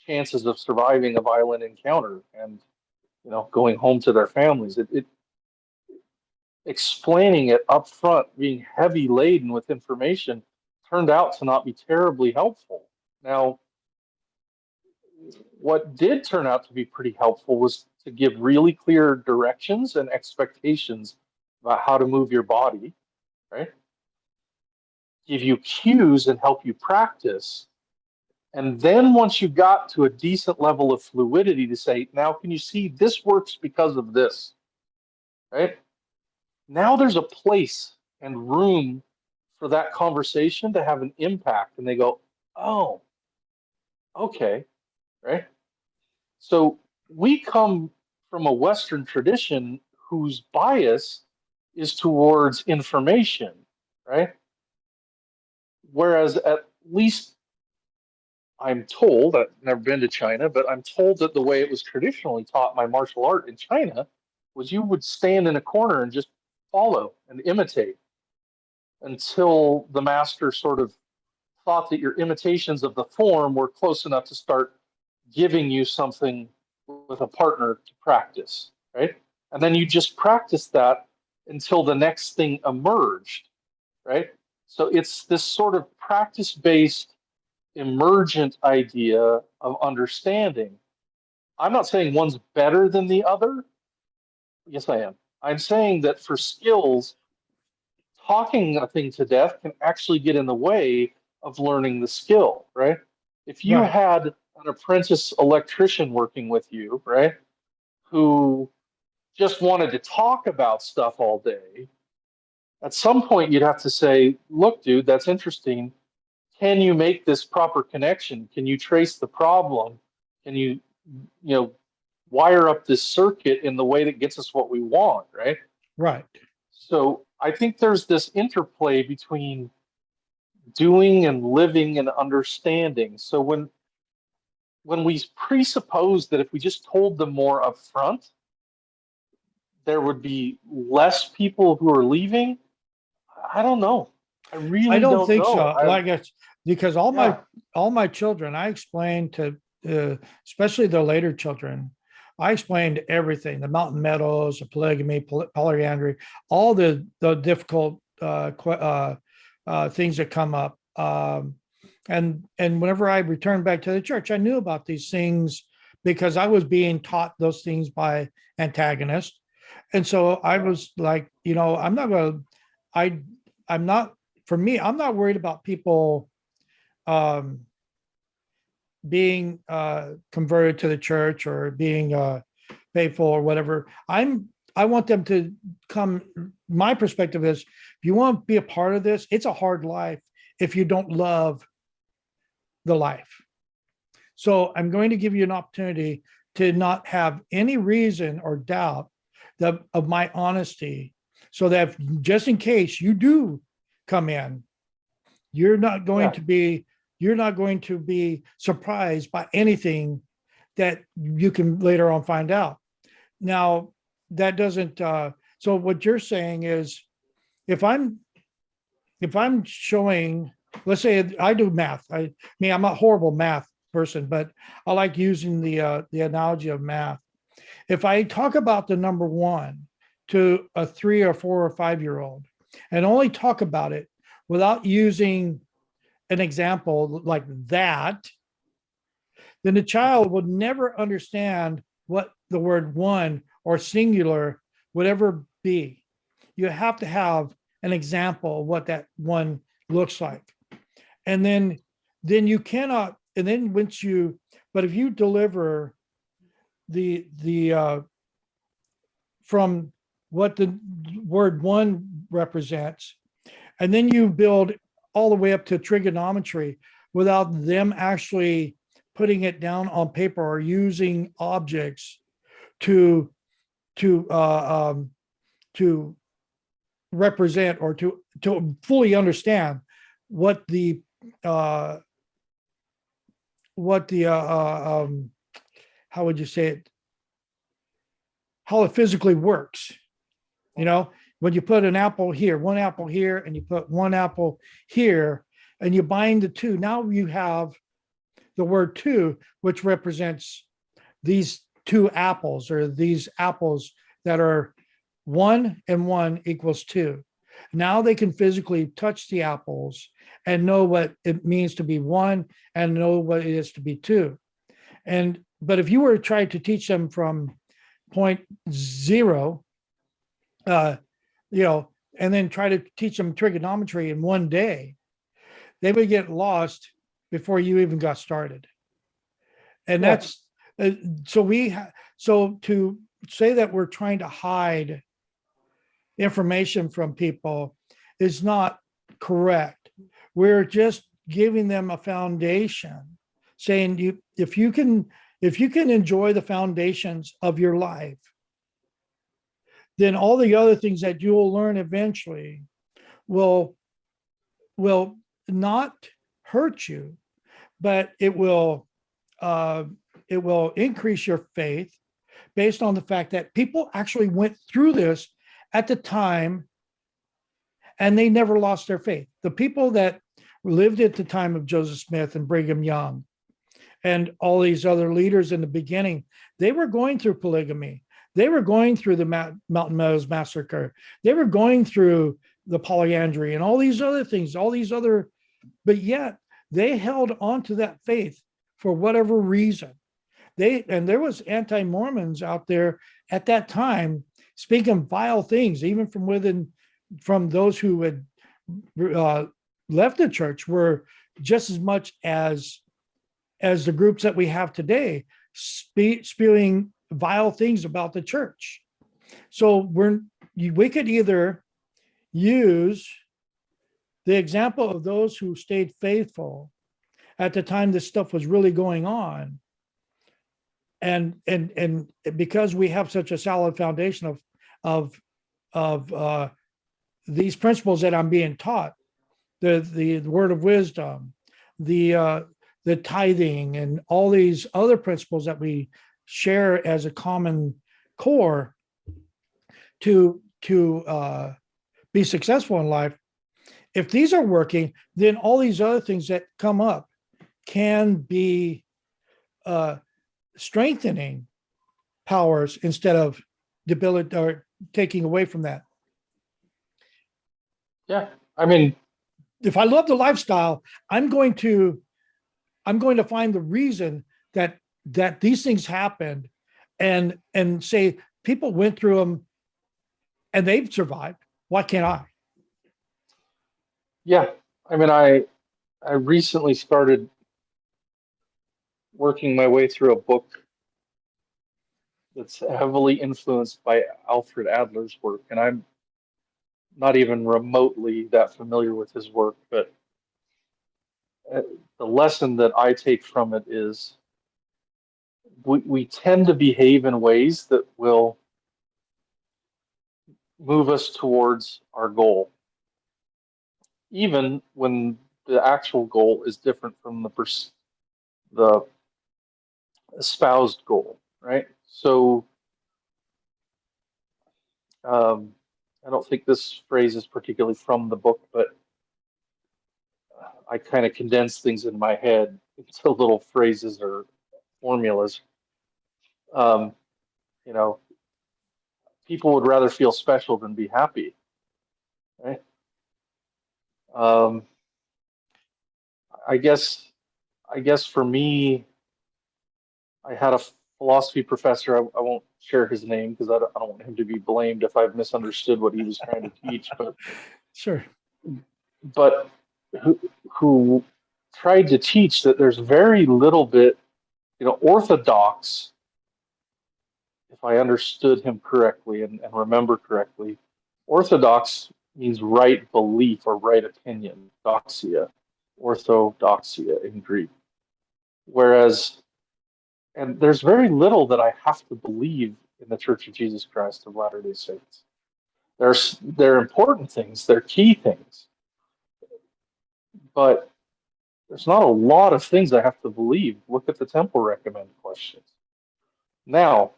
chances of surviving a violent encounter and, you know, going home to their families. It explaining it up front, being heavy laden with information, turned out to not be terribly helpful. Now, what did turn out to be pretty helpful was to give really clear directions and expectations about how to move your body, right? Give you cues and help you practice. And then once you got to a decent level of fluidity to say, now can you see this works because of this, right? Now there's a place and room for that conversation to have an impact. And they go, oh, okay, right? So we come from a Western tradition whose bias is towards information, right? Whereas at least I'm told, I've never been to China, but I'm told that the way it was traditionally taught my martial art in China was you would stand in a corner and just follow and imitate until the master sort of thought that your imitations of the form were close enough to start giving you something with a partner to practice, right? And then you just practice that until the next thing emerged, right? So it's this sort of practice-based emergent idea of understanding. I'm not saying one's better than the other. Yes, I am. I'm saying that for skills, talking a thing to death can actually get in the way of learning the skill, right? If you Right. had an apprentice electrician working with you, right, who just wanted to talk about stuff all day, at some point you'd have to say, look, dude, that's interesting. Can you make this proper connection? Can you trace the problem? Can you know, wire up this circuit in the way that gets us what we want, right? Right. So I think there's this interplay between doing and living and understanding. So when we presuppose that if we just told them more up front, there would be less people who are leaving. I don't know. I I really don't don't think know. so. Like it's because Yeah, all my children, I explained to especially the later children, I explained everything: the mountain meadows, the polygamy, polyandry, all the difficult things that come up. And whenever I returned back to the church, I knew about these things because I was being taught those things by antagonists. And so I yeah, was like, I'm not going to, I, I'm not, for me, I'm not worried about people um, being converted to the church or being faithful or whatever. I want them to come. My perspective is, if you want to be a part of this, it's a hard life if you don't love the life. So I'm going to give you an opportunity to not have any reason or doubt of my honesty, so that just in case you do come in, you're not going yeah. to be surprised by anything that you can later on find out. Now, that doesn't. So what you're saying is, if I'm showing, let's say I do math. I mean, I'm a horrible math person, but I like using the analogy of math. If I talk about the number one to a 3 or 4 or 5 year old, and only talk about it without using an example like that, then the child would never understand what the word one or singular would ever be. You have to have an example of what that one looks like. And then you cannot, and then once you, but if you deliver the from what the word one represents, and then you build all the way up to trigonometry without them actually putting it down on paper or using objects to to uh, um, to represent or to fully understand what the uh, how would you say it, how it physically works. You know, when you put an apple here, one apple here, and you put one apple here, and you bind the two, now you have the word two, which represents these two apples, or these apples that are one and one equals two. Now they can physically touch the apples and know what it means to be one and know what it is to be two. And but if you were trying to teach them from point zero, uh, and then try to teach them trigonometry in one day, they would get lost before you even got started. And Yeah. that's so to say that we're trying to hide information from people is not correct. We're just giving them a foundation, saying if you can enjoy the foundations of your life, then all the other things that you will learn eventually will not hurt you, but uh, it will increase your faith based on the fact that people actually went through this at the time and they never lost their faith. The people that lived at the time of Joseph Smith and Brigham Young and all these other leaders in the beginning, they were going through polygamy. They were going through the Mountain Meadows Massacre. They were going through the polyandry and all these other things, but yet they held on to that faith for whatever reason. And there was anti-Mormons out there at that time speaking vile things, even from those who had left the church, were just as much as the groups that we have today, spewing vile things about the church. So we could either use the example of those who stayed faithful at the time this stuff was really going on, and because we have such a solid foundation of these principles that I'm being taught, the word of wisdom, the tithing, and all these other principles that we share as a common core to be successful in life. If these are working, then all these other things that come up can be strengthening powers instead of debilitating or taking away from that. Yeah. I mean, If I love the lifestyle, I'm going to find the reason that these things happened, and say people went through them and they've survived. Why can't I? yeah. I mean, I recently started working my way through a book that's heavily influenced by Alfred Adler's work, and I'm not even remotely that familiar with his work, but the lesson that I take from it is we tend to behave in ways that will move us towards our goal, even when the actual goal is different from the espoused goal, right? So I don't think this phrase is particularly from the book, but I kind of condense things in my head into little phrases or formulas. Um, you know, people would rather feel special than be happy. right? Um, I guess for me, I had a philosophy professor. I won't share his name because I don't want him to be blamed if I've misunderstood what he was trying to teach. Sure. But who who tried to teach that there's very little bit, orthodox, if I understood him correctly and remember correctly, orthodox means right belief or right opinion, doxia, orthodoxia in Greek. Whereas, and there's very little that I have to believe in the Church of Jesus Christ of Latter-day Saints. They're important things, they're key things, but there's not a lot of things I have to believe. Look at the temple recommend questions. Now,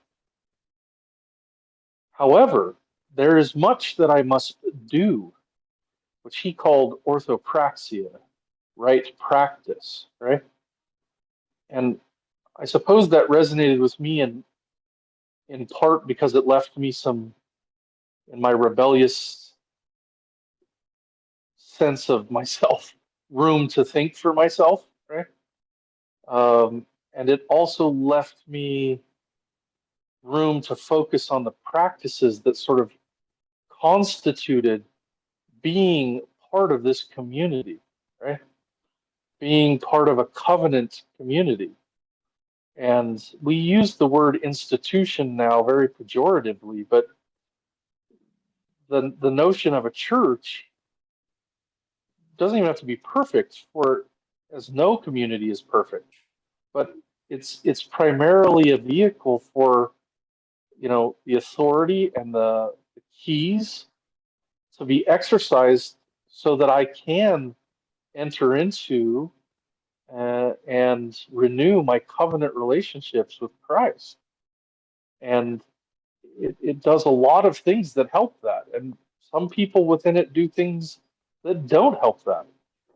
however, there is much that I must do, which he called orthopraxia, right practice, right? And I suppose that resonated with me in part because it left me some, in my rebellious sense of myself, room to think for myself, right? And it also left me room to focus on the practices that sort of constituted being part of this community, right? Being part of a covenant community. And we use the word institution now very pejoratively, but the notion of a church doesn't even have to be perfect, for as no community is perfect, but it's primarily a vehicle for the authority and the keys to be exercised so that I can enter into and renew my covenant relationships with Christ. And it does a lot of things that help that. And some people within it do things that don't help that.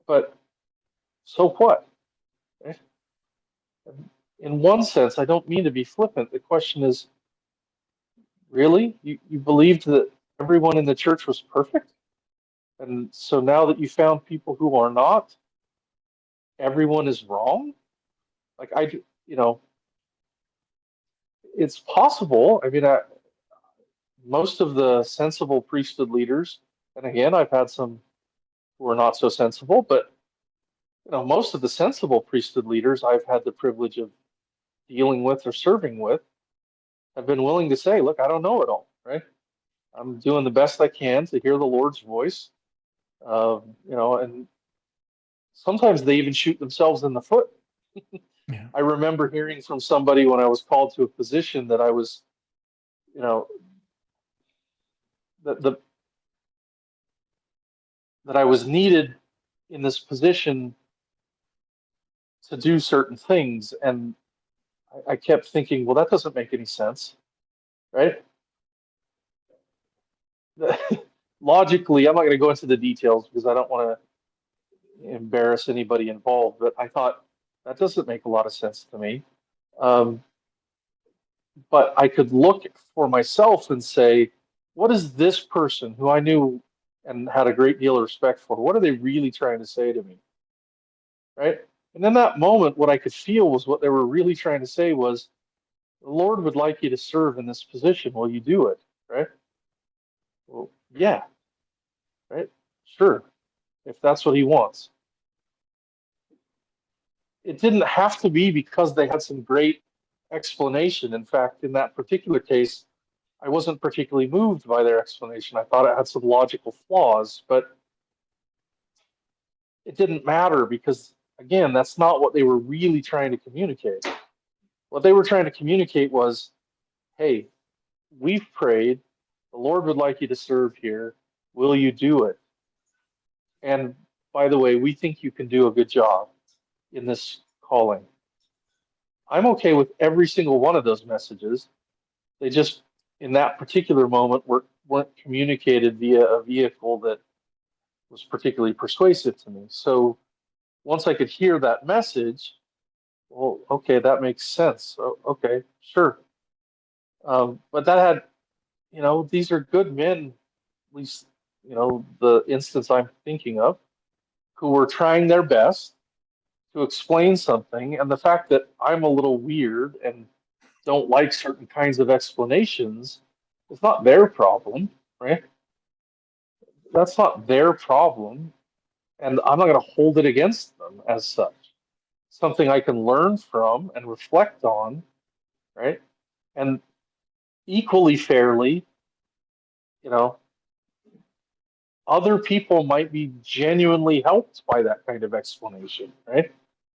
But so what? In one sense, I don't mean to be flippant. The question is, really? You believed that everyone in the church was perfect? And so now that you found people who are not, everyone is wrong? Like, it's possible. I mean, most of the sensible priesthood leaders, and again, I've had some who are not so sensible, but most of the sensible priesthood leaders I've had the privilege of dealing with or serving with have been willing to say, look, I don't know it all, right? I'm doing the best I can to hear the Lord's voice. And sometimes they even shoot themselves in the foot. Yeah. I remember hearing from somebody when I was called to a position that I was, that I was needed in this position to do certain things, and I kept thinking, well, that doesn't make any sense, right? Logically, I'm not going to go into the details because I don't want to embarrass anybody involved, but I thought that doesn't make a lot of sense to me. But I could look for myself and say, what is this person who I knew and had a great deal of respect for? What are they really trying to say to me? Right? And in that moment, what I could feel was what they were really trying to say was, the Lord would like you to serve in this position. Will you do it? Right? Well, yeah. Right? Sure. If that's what he wants. It didn't have to be because they had some great explanation. In fact, in that particular case, I wasn't particularly moved by their explanation. I thought it had some logical flaws, but it didn't matter because, again, that's not what they were really trying to communicate. What they were trying to communicate was, hey, we've prayed. The Lord would like you to serve here. Will you do it? And by the way, we think you can do a good job in this calling. I'm okay with every single one of those messages. They just, in that particular moment, weren't communicated via a vehicle that was particularly persuasive to me. So once I could hear that message, well, okay, that makes sense. So, okay, sure. But that had, these are good men, at least the instance I'm thinking of, who were trying their best to explain something, and the fact that I'm a little weird and don't like certain kinds of explanations, it's not their problem, right? That's not their problem, and I'm not going to hold it against them as such. Something I can learn from and reflect on, right? And equally fairly, you know, other people might be genuinely helped by that kind of explanation, right?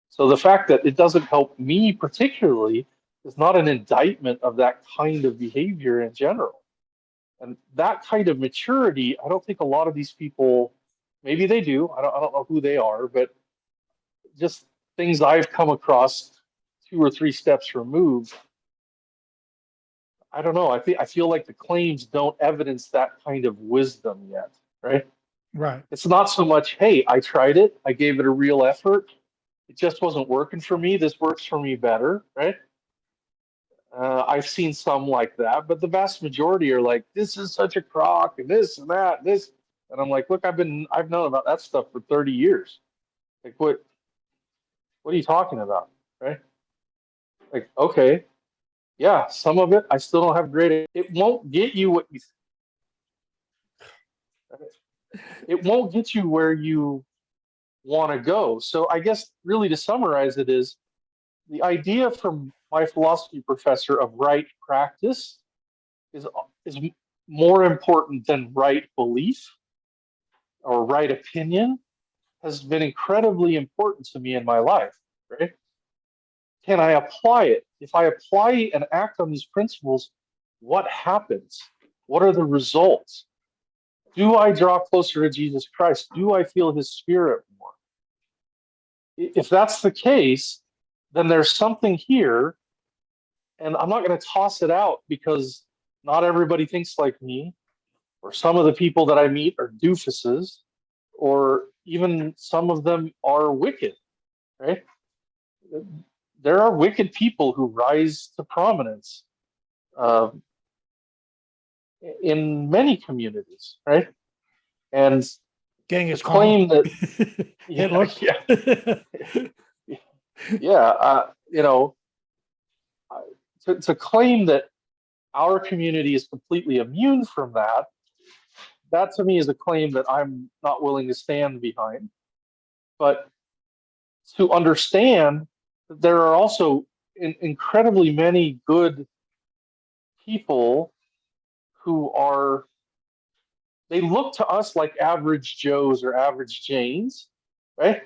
So the fact that it doesn't help me particularly is not an indictment of that kind of behavior in general. And that kind of maturity, I don't think a lot of these people, maybe they do, I don't know who they are, but just things I've come across 2 or 3 steps removed, I don't know. I feel like the claims don't evidence that kind of wisdom yet, right? Right. It's not so much, hey, I tried it, I gave it a real effort, it just wasn't working for me. This works for me better, right? I've seen some like that, but the vast majority are like, this is such a crock, and this and that, this, and I'm like, look, I've known about that stuff for 30 years. Like, what are you talking about, right? Like, okay, yeah, some of it I still don't have great. It won't get you what you. It won't get you where you want to go. So I guess really to summarize it is the idea from my philosophy professor of right practice is more important than right belief or right opinion has been incredibly important to me in my life, right? Can I apply it? If I apply and act on these principles, what happens? What are the results? Do I draw closer to Jesus Christ? Do I feel his spirit more? If that's the case, then there's something here, and I'm not going to toss it out because not everybody thinks like me, or some of the people that I meet are doofuses, or even some of them are wicked, right? There are wicked people who rise to prominence uh, in many communities, right? And to Genghis Khan. claim that, yeah, Hitler. yeah, yeah, to claim that our community is completely immune from that, that to me is a claim that I'm not willing to stand behind. But to understand that there are also incredibly many good people who are, they look to us like average Joes or average Janes, right?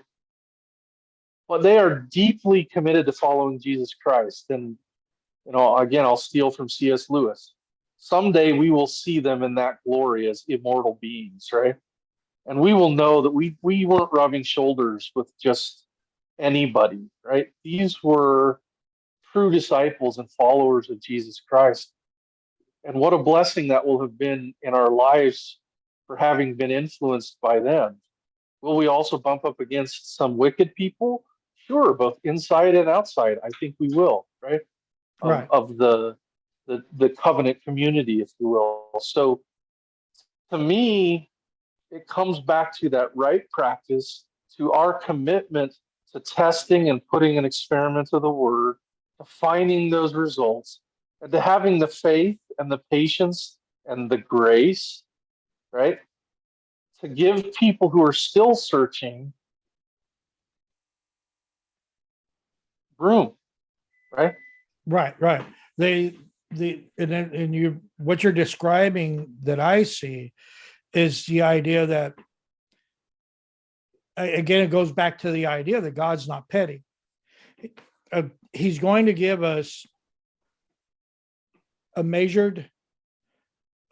But they are deeply committed to following Jesus Christ. And, again, I'll steal from C.S. Lewis. Someday we will see them in that glory as immortal beings, right? And we will know that we weren't rubbing shoulders with just anybody, right? These were true disciples and followers of Jesus Christ. And what a blessing that will have been in our lives for having been influenced by them. Will we also bump up against some wicked people? Sure, both inside and outside. I think we will, right? Right. Of the covenant community, if you will. So to me, it comes back to that right practice, to our commitment to testing and putting an experiment of the word, to finding those results, and to having the faith and the patience and the grace, right? To give people who are still searching room, right? Right. Right. And you, what you're describing that I see is the idea that, again, it goes back to the idea that God's not petty. He's going to give us a measured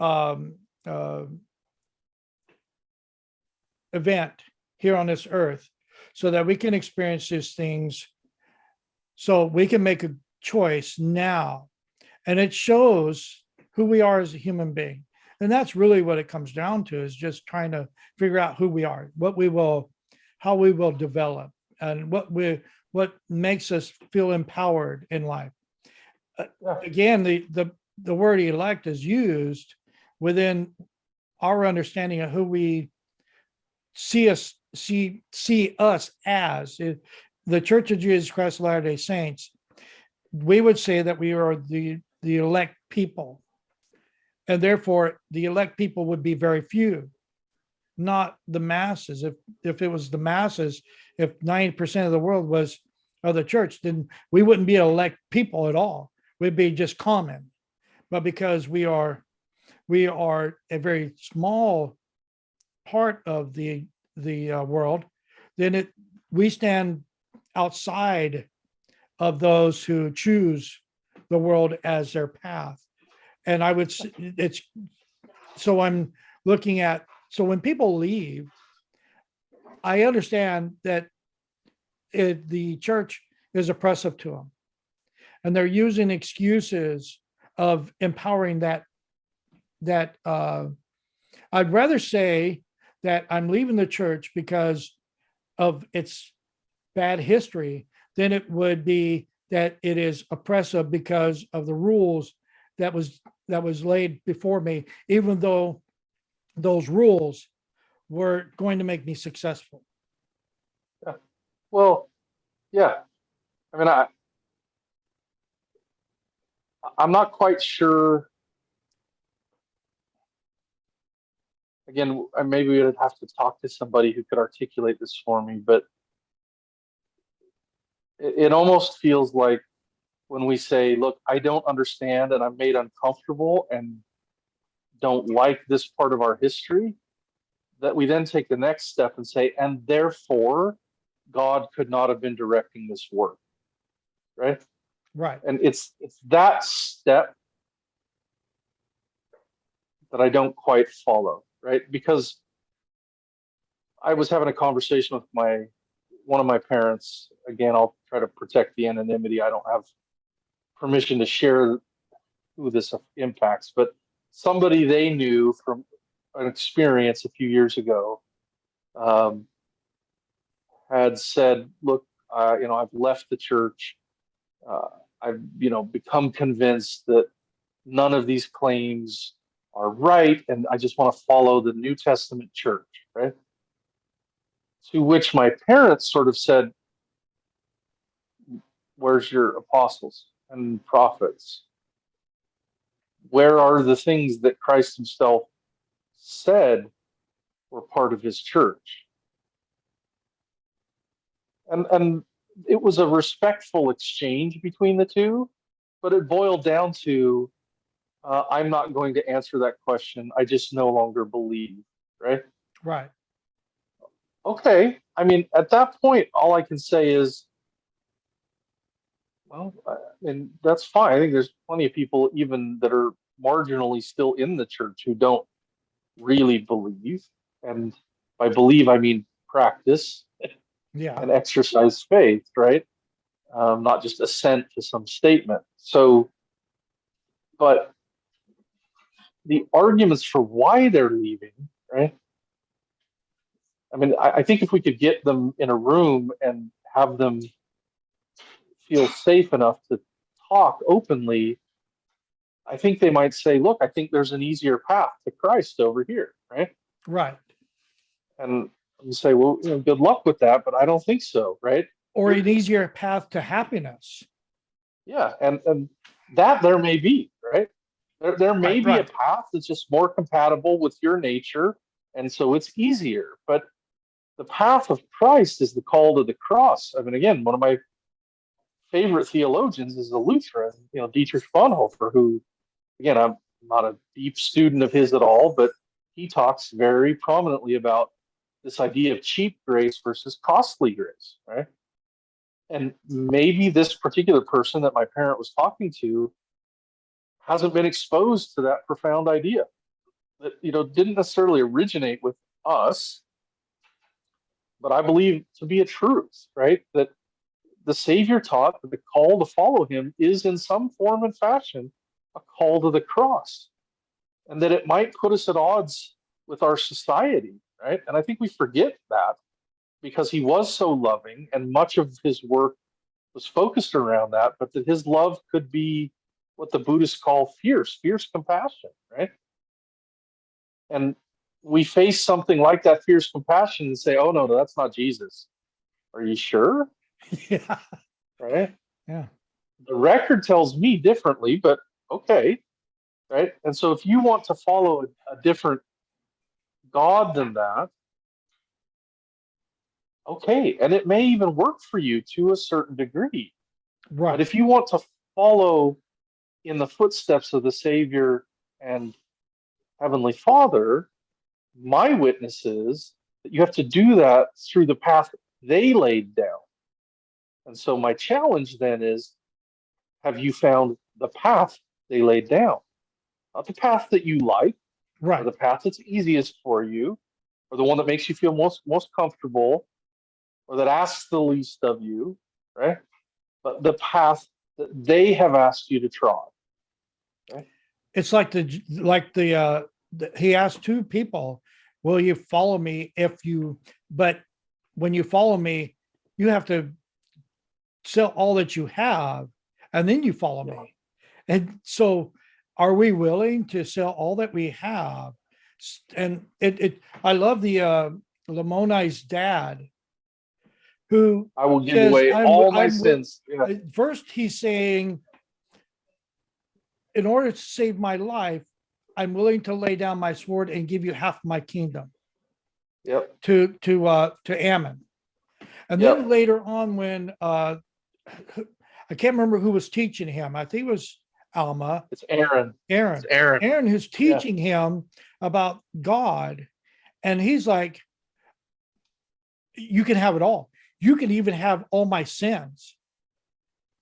um, uh, event here on this earth so that we can experience these things, so we can make a choice now. And it shows who we are as a human being. And that's really what it comes down to, is just trying to figure out who we are, how we will develop, and what makes us feel empowered in life. Yeah. Again, the word elect is used within our understanding of who we see us as. The Church of Jesus Christ of Latter-day Saints, we would say that we are the elect people, and therefore the elect people would be very few, not the masses. If it was the masses, if 90% of the world was of the church, then we wouldn't be elect people at all. We'd be just common. But because we are a very small part of the world, then we stand outside of those who choose the world as their path. And I would it's so I'm looking at, so when people leave, I understand that the church is oppressive to them, and they're using excuses of empowering that I'd rather say that I'm leaving the church because of its bad history than it would be that it is oppressive because of the rules that was laid before me, even though those rules were going to make me successful. Yeah. Well, yeah. I mean, I'm not quite sure. Again, maybe we would have to talk to somebody who could articulate this for me, but it almost feels like when we say, look, I don't understand and I'm made uncomfortable and don't like this part of our history, that we then take the next step and say, and therefore, God could not have been directing this work, right? Right. And it's that step that I don't quite follow, right? Because I was having a conversation with one of my parents. Again, I'll try to protect the anonymity. I don't have permission to share who this impacts, but somebody they knew from an experience a few years ago had said, "Look, I've left the church. Uh, I've become convinced that none of these claims are right, and I just want to follow the New Testament church." Right? To which my parents sort of said, "Where's your apostles and prophets? Where are the things that Christ himself said were part of his church?" And it was a respectful exchange between the two, but it boiled down to, I'm not going to answer that question. I just no longer believe, right? Right. Okay. I mean, at that point, all I can say is, well, and that's fine. I think there's plenty of people even that are marginally still in the church who don't really believe. And by believe, I mean practice Yeah. and exercise faith, right? Not just assent to some statement. So, but the arguments for why they're leaving, right? I mean, I think if we could get them in a room and have them feel safe enough to talk openly, I think they might say, look, I think there's an easier path to Christ over here, right? Right. And you say, well, good luck with that, but I don't think so, right? Or an easier path to happiness. Yeah, and that there may be, right? There may be a Right. path that's just more compatible with your nature, and so it's easier. But the path of Christ is the call to the cross. I mean, again, one of my favorite theologians is a Lutheran, Dietrich Bonhoeffer, who, again, I'm not a deep student of his at all, but he talks very prominently about this idea of cheap grace versus costly grace, right? And maybe this particular person that my parent was talking to hasn't been exposed to that profound idea that didn't necessarily originate with us, but I believe to be a truth, right? That the Savior taught that the call to follow him is in some form and fashion a call to the cross, and that it might put us at odds with our society, right? And I think we forget that because he was so loving and much of his work was focused around that, but that his love could be what the Buddhists call fierce compassion, right? And we face something like that fierce compassion and say, oh, no, that's not Jesus. Are you sure? Yeah. Right? Yeah. The record tells me differently, but okay. Right? And so if you want to follow a different God than that, okay. And it may even work for you to a certain degree. But Right. if you want to follow in the footsteps of the Savior and Heavenly Father, my witness is that you have to do that through the path they laid down. And so my challenge then is, have you found the path they laid down? Not the path that you like, or Right. the path that's easiest for you, or the one that makes you feel most comfortable, or that asks the least of you, right? But the path that they have asked you to trod. Right? It's like he asked two people, will you follow me if you, but when you follow me, you have to sell all that you have and then you follow Yeah. me. And so are we willing to sell all that we have? And I love the Lamoni's dad who I will give says, away all my sins. Yeah. first he's saying, in order to save my life, I'm willing to lay down my sword and give you half my kingdom Yep. to Ammon. And Yep. then later on, when I can't remember who was teaching him, I think it was Alma, It's Aaron. Aaron, It's Aaron. Aaron, who's Yeah. teaching him about God, and he's like, "You can have it all. You can even have all my sins.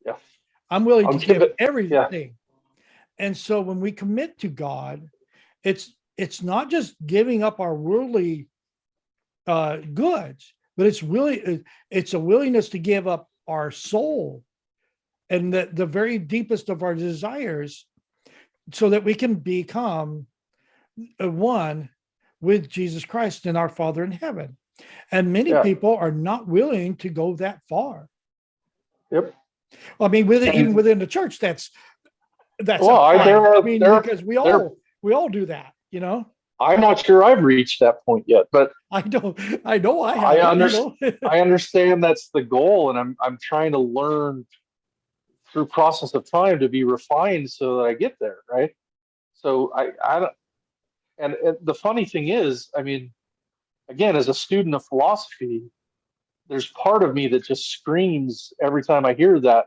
Yeah. I'm willing I'll to give give it. Yeah. everything." And so when we commit to God, it's not just giving up our worldly goods, but it's a willingness to give up our soul and the very deepest of our desires so that we can become one with Jesus Christ and our Father in heaven. And many Yeah. people are not willing to go that far. Yep. I mean, even And within the church, that's well, fine. I mean, there because there. we all do that, you know. I'm not sure I've reached that point yet, but I know I I haven't, you understand. know. I understand that's the goal, and I'm trying to learn through process of time to be refined so that I get there, right? So I don't. And the funny thing is, I mean, again, as a student of philosophy, there's part of me that just screams every time I hear that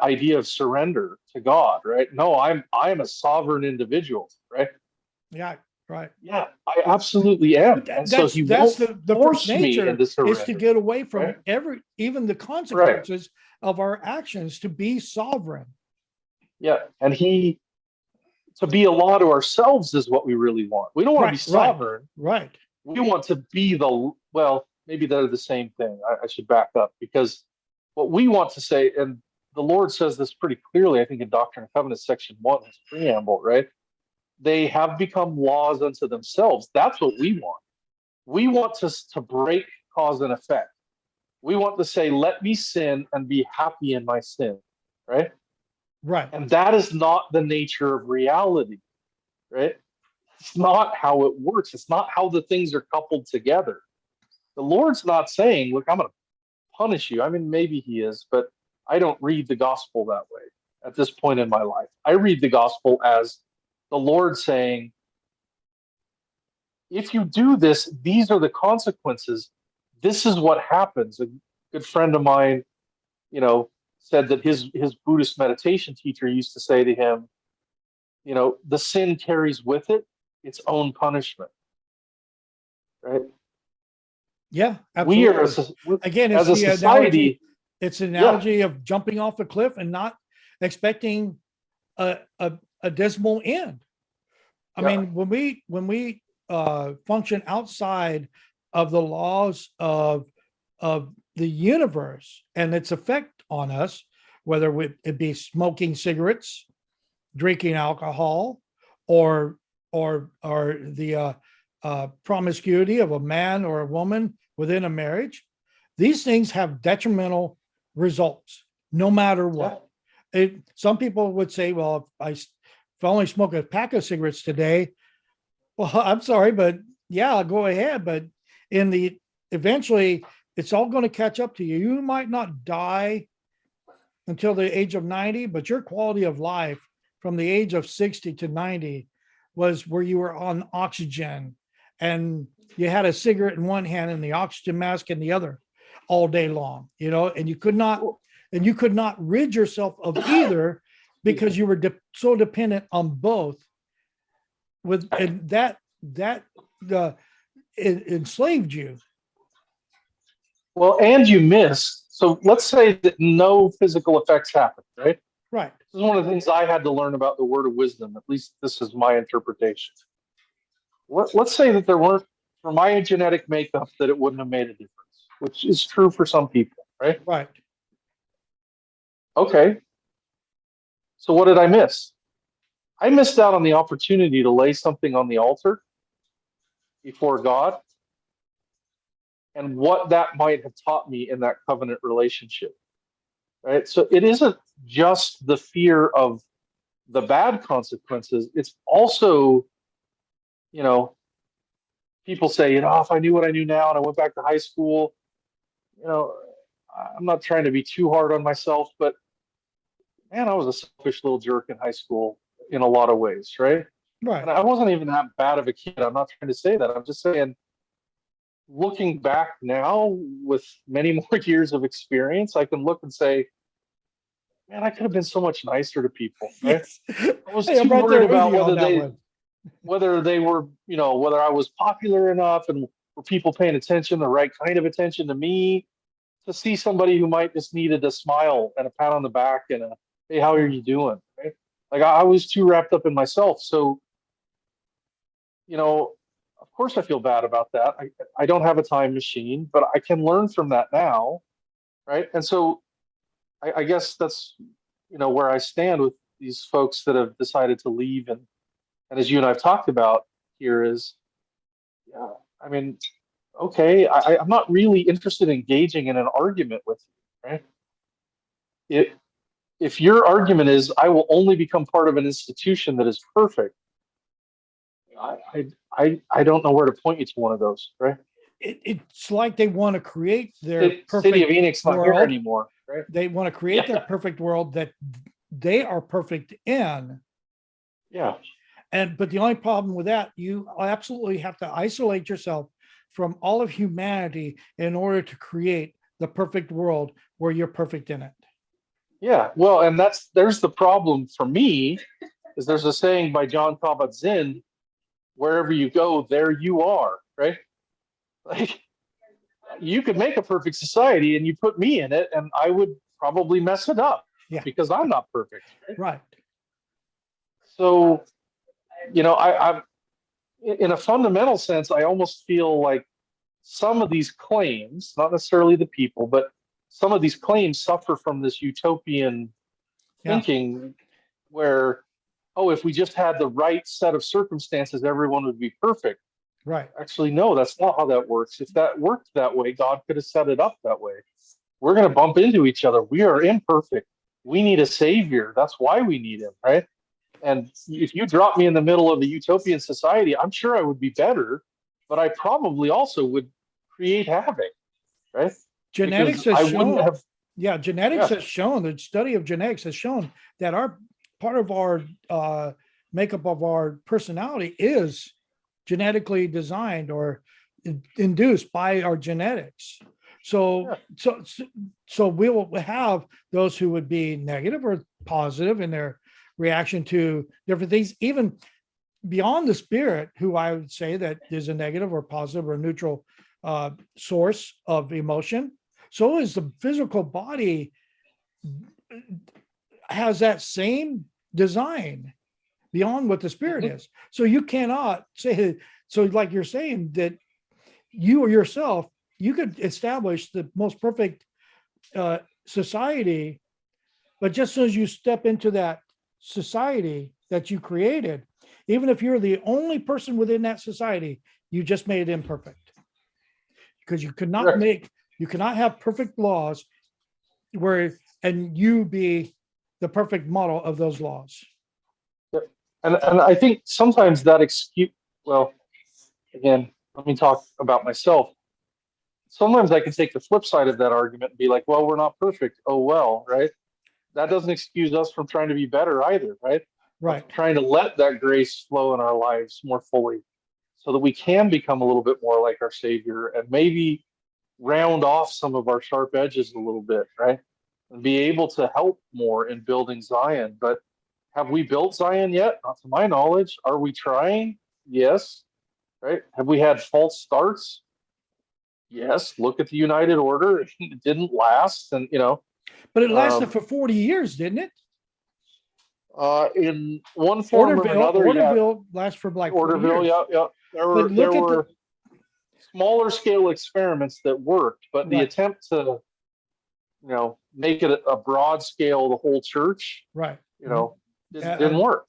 idea of surrender to God, right? No, I'm a sovereign individual, right? Yeah, right. Yeah, I absolutely am. But And so that's he won't the first force me nature into is to surrender, get away from right? even the Right. consequences of our actions, to be sovereign. Yeah. And he to be a law to ourselves is what we really want. We don't want to be Right, right, sovereign. right. We want to be well, maybe they're the same thing. I should back up because what we want to say, and the Lord says this pretty clearly, I think in Doctrine and Covenants, section 1, his preamble, right? They have become laws unto themselves. That's what we want. We want to break cause and effect. We want to say, let me sin and be happy in my sin, right? Right. And that is not the nature of reality, right? It's not how it works. It's not how the things are coupled together. The Lord's not saying, look, I'm going to punish you. I mean, maybe he is, but I don't read the gospel that way at this point in my life. I read the gospel as the Lord saying, if you do this, these are the consequences. This is what happens. A good friend of mine, said that his Buddhist meditation teacher used to say to him, the sin carries with it its own punishment. Right? Yeah, We are absolutely. Again, as it's a the analogy. society. It's an Yeah, analogy of jumping off a cliff and not expecting a dismal end. I yeah, mean, when we function outside of the laws of the universe and its effect on us, whether it be smoking cigarettes, drinking alcohol, or the promiscuity of a man or a woman within a marriage, these things have detrimental results, no matter yeah, what. Some people would say, well, if I only smoke a pack of cigarettes today, Well, I'm sorry, but yeah, go ahead. But in the eventually, it's all going to catch up to you. You might not die until the age of 90, but your quality of life from the age of 60 to 90 was where you were on oxygen and you had a cigarette in one hand and the oxygen mask in the other all day long, and you could not rid yourself of either because you were so dependent on both and that uh, it enslaved you. Well, and you missed. So let's say that no physical effects happen, right? Right. This is one of the things I had to learn about the word of wisdom. At least this is my interpretation. Let's say that there weren't, for my genetic makeup, that it wouldn't have made a difference, which is true for some people, right? Right. Okay. So what did I miss? I missed out on the opportunity to lay something on the altar before God and what that might have taught me in that covenant relationship, right? So it isn't just the fear of the bad consequences. It's also, you know, people say, if I knew what I knew now and I went back to high school, you know, I'm not trying to be too hard on myself, but man, I was a selfish little jerk in high school in a lot of ways, right? Right. And I wasn't even that bad of a kid. I'm not trying to say that. I'm just saying, looking back now with many more years of experience, I can look and say, man, I could have been so much nicer to people, right? Yes. I was Hey, I'm too right there worried with about you on that one. whether they were, whether I was popular enough and were people paying attention, the right kind of attention to me, to see somebody who might just needed a smile and a pat on the back and a, hey, how are you doing? Right? Like I was too wrapped up in myself. So, of course I feel bad about that. I don't have a time machine, but I can learn from that now. Right. And so I guess that's, where I stand with these folks that have decided to leave. And as you and I've talked about here is, yeah, I mean, okay, I'm not really interested in engaging in an argument with you, right? It, if your argument is I will only become part of an institution that is perfect, I don't know where to point you to one of those, right? It's like they want to create their City of perfect Enix not here world. anymore, right? They want to create their Yeah, perfect world that they are perfect in. yeah, But the only problem with that, you absolutely have to isolate yourself from all of humanity in order to create the perfect world where you're perfect in it. yeah. Well, and there's the problem for me, is there's a saying by John Kabat-Zinn, wherever you go, there you are, right? Like you could make a perfect society and you put me in it and I would probably mess it up Yeah. because I'm not perfect. Right? Right. So, I'm in a fundamental sense, I almost feel like some of these claims, not necessarily the people, but some of these claims suffer from this utopian Yeah. thinking where, oh, if we just had the right set of circumstances, everyone would be perfect. Right. Actually, no, that's not how that works. If that worked that way, God could have set it up that way. We're going to bump into each other. We are imperfect. We need a savior. That's why we need him, right? And if you drop me in the middle of a utopian society, I'm sure I would be better, but I probably also would create havoc, right? Genetics Because has I wouldn't shown, have, genetics yeah, has shown, the study of genetics has shown that our part of our makeup of our personality is genetically designed or induced by our genetics. So, yeah, so we will have those who would be negative or positive in their reaction to different things, even beyond the spirit, who I would say that is a negative or positive or neutral source of emotion. So is the physical body has that same design beyond what the spirit mhm, is. So you cannot say, so like you're saying that you or yourself, you could establish the most perfect society, but just as soon as you step into that society that you created, even if you're the only person within that society, you just made it imperfect because correct. you cannot have perfect laws and you be the perfect model of those laws. And I think sometimes that excuse, well, again, let me talk about myself. Sometimes I can take the flip side of that argument and be like, well, we're not perfect. Oh, well, right? That doesn't excuse us from trying to be better either, right? Right. Of trying to let that grace flow in our lives more fully so that we can become a little bit more like our Savior and maybe round off some of our sharp edges a little bit, right? And be able to help more in building Zion. But have we built Zion yet? Not to my knowledge. Are we trying? Yes. Right? Have we had false starts? Yes. Look at the United Order. It didn't last. And, But it lasted um, for 40 years, didn't it? in one form or another, yeah. Orderville lasts for like 40 Orderville, years. yeah, yeah. There But were there look at the were smaller scale experiments that worked, but the right, attempt to, make it a broad scale, the whole church, right. didn't work.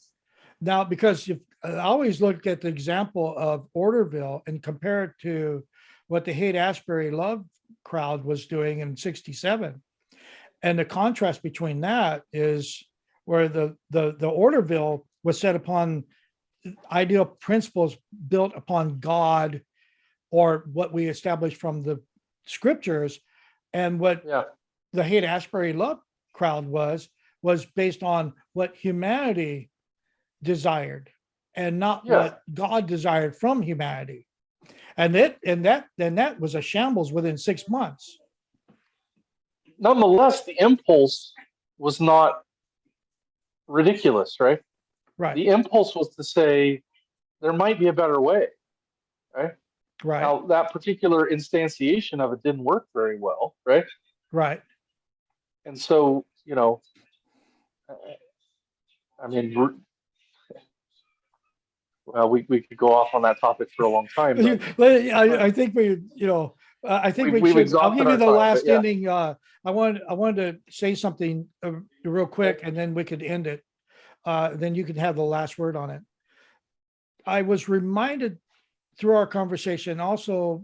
Now, because if I always look at the example of Orderville and compare it to what the Haight Ashbury Love crowd was doing in '67, and the contrast between that is where the Orderville was set upon ideal principles built upon God or what we established from the scriptures, and what Yeah, the Haight Ashbury Love crowd was based on what humanity desired and not yeah. what God desired from humanity. And that was a shambles within 6 months. Nonetheless, the impulse was not ridiculous, right? Right, The impulse was to say there might be a better way, right? right, Now, that particular instantiation of it didn't work very well, right? right. And so, I mean, well, we could go off on that topic for a long time, but I think I think we we've should. I'll exhausted give you our the time. But last yeah, ending. I wanted to say something real quick, and then we could end it. Then you could have the last word on it. I was reminded through our conversation also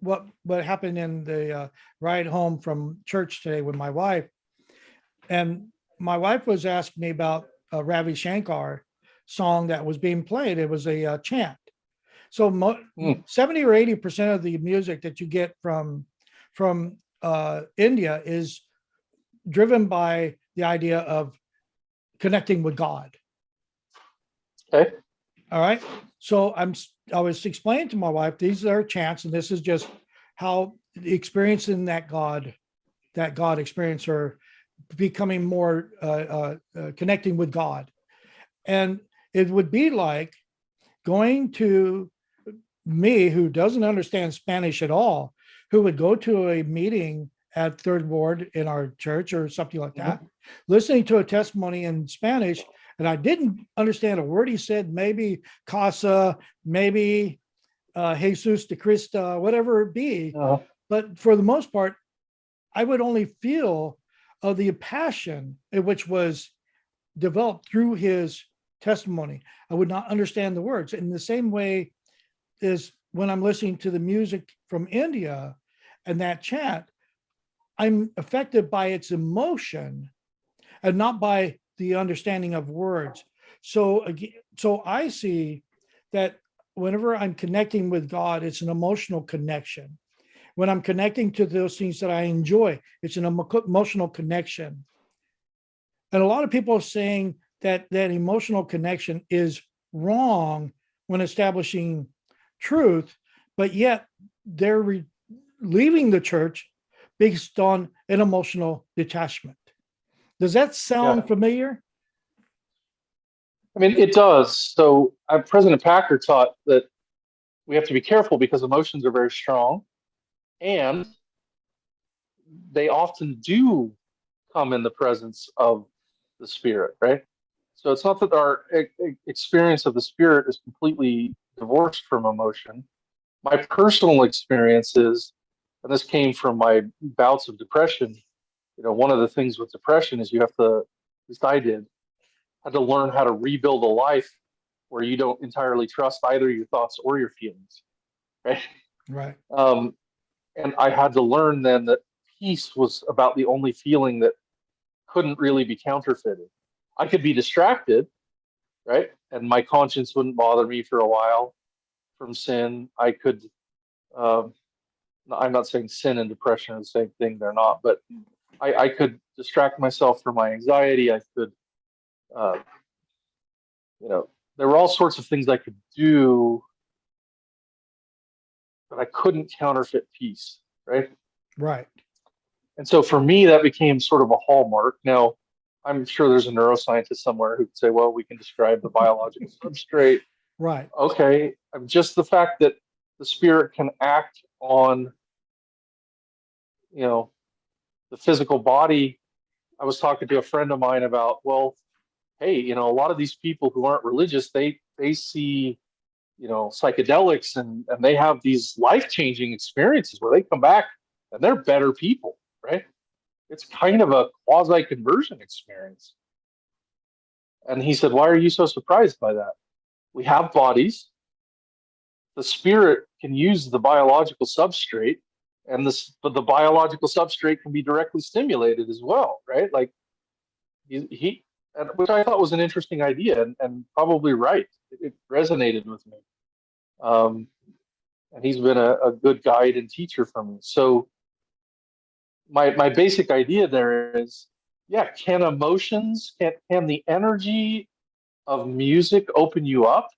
what happened in the ride home from church today with my wife. And my wife was asking me about a Ravi Shankar song that was being played. It was a chant. So 70 or 80% of the music that you get from India is driven by the idea of connecting with God. okay, All right. So I was explaining to my wife, these are chants, and this is just how experiencing that God experience, or becoming more connecting with God. And it would be like going to me, who doesn't understand Spanish at all, who would go to a meeting at Third Ward in our church or something like that, listening to a testimony in Spanish, and I didn't understand a word he said, maybe casa, maybe Jesus de Cristo, whatever it be. But for the most part, I would only feel the passion which was developed through his testimony. I would not understand the words. In the same way is when I'm listening to the music from India and that chant, I'm affected by its emotion and not by the understanding of words. So I see that whenever I'm connecting with God, it's an emotional connection. When I'm connecting to those things that I enjoy, it's an emotional connection. And a lot of people are saying that emotional connection is wrong when establishing truth, but yet they're leaving the church based on an emotional detachment. Does that sound yeah. familiar? I mean, it does. So, President Packer taught that we have to be careful because emotions are very strong, and they often do come in the presence of the Spirit, right? So it's not that our experience of the Spirit is completely divorced from emotion. My personal experience is, and this came from my bouts of depression. One of the things with depression is you have to, at least I did, had to learn how to rebuild a life where you don't entirely trust either your thoughts or your feelings, right? Right. And I had to learn then that peace was about the only feeling that couldn't really be counterfeited. I could be distracted, right? And my conscience wouldn't bother me for a while. from sin. I could, I'm not saying sin and depression are the same thing, they're not, but I could distract myself from my anxiety. I could, uh, there were all sorts of things I could do, but I couldn't counterfeit peace, right? Right. And so for me, that became sort of a hallmark. Now, I'm sure there's a neuroscientist somewhere who could say, well, we can describe the biological substrate. Right. Okay, just the fact that the spirit can act on, the physical body. I was talking to a friend of mine about, well, hey, a lot of these people who aren't religious, they see, psychedelics and they have these life-changing experiences where they come back and they're better people, right? It's kind of a quasi conversion experience. And he said, why are you so surprised by that? We have bodies. The spirit can use the biological substrate, but the biological substrate can be directly stimulated as well, right? Like which I thought was an interesting idea and probably right. It resonated with me. And he's been a good guide and teacher for me. So my basic idea there is, yeah, can emotions, can the energy of music open you up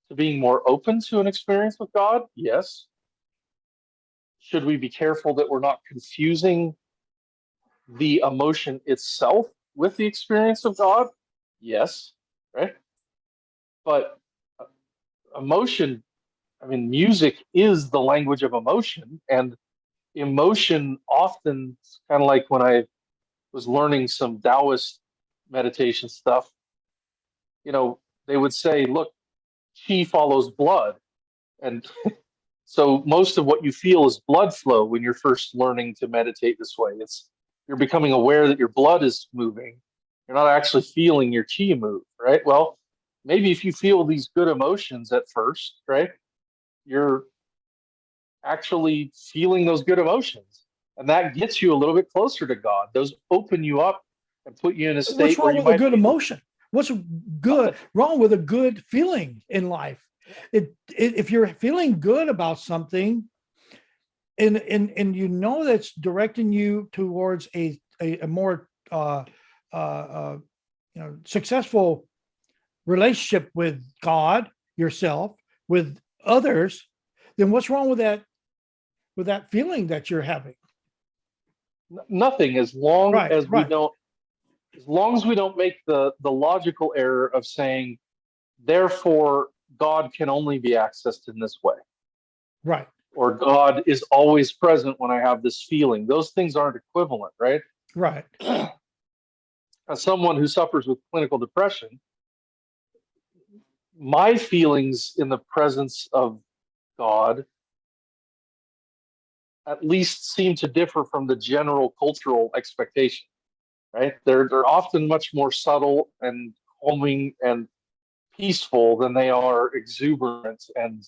to being more open to an experience with God? Yes. Should we be careful that we're not confusing the emotion itself with the experience of God? Yes, right? But emotion, music is the language of emotion, and emotion often, kind of like when I was learning some Taoist meditation stuff, they would say, look, chi follows blood. And so most of what you feel is blood flow when you're first learning to meditate this way. You're becoming aware that your blood is moving. You're not actually feeling your chi move, right? Well, maybe if you feel these good emotions at first, right, you're actually feeling those good emotions. And that gets you a little bit closer to God. Those open you up and put you in a state What's where wrong you with a might good feel emotion? What's good wrong with a good feeling in life? If you're feeling good about something, and that's directing you towards a more successful relationship with God, yourself, with others, then what's wrong with that feeling that you're having? nothing, as long Right, as we right, don't as long as we don't make the logical error of saying, therefore God can only be accessed in this way, right, or God is always present when I have this feeling. Those things aren't equivalent, right? right. As someone who suffers with clinical depression, my feelings in the presence of God at least seem to differ from the general cultural expectation, right? They're often much more subtle and calming and peaceful than they are exuberant. And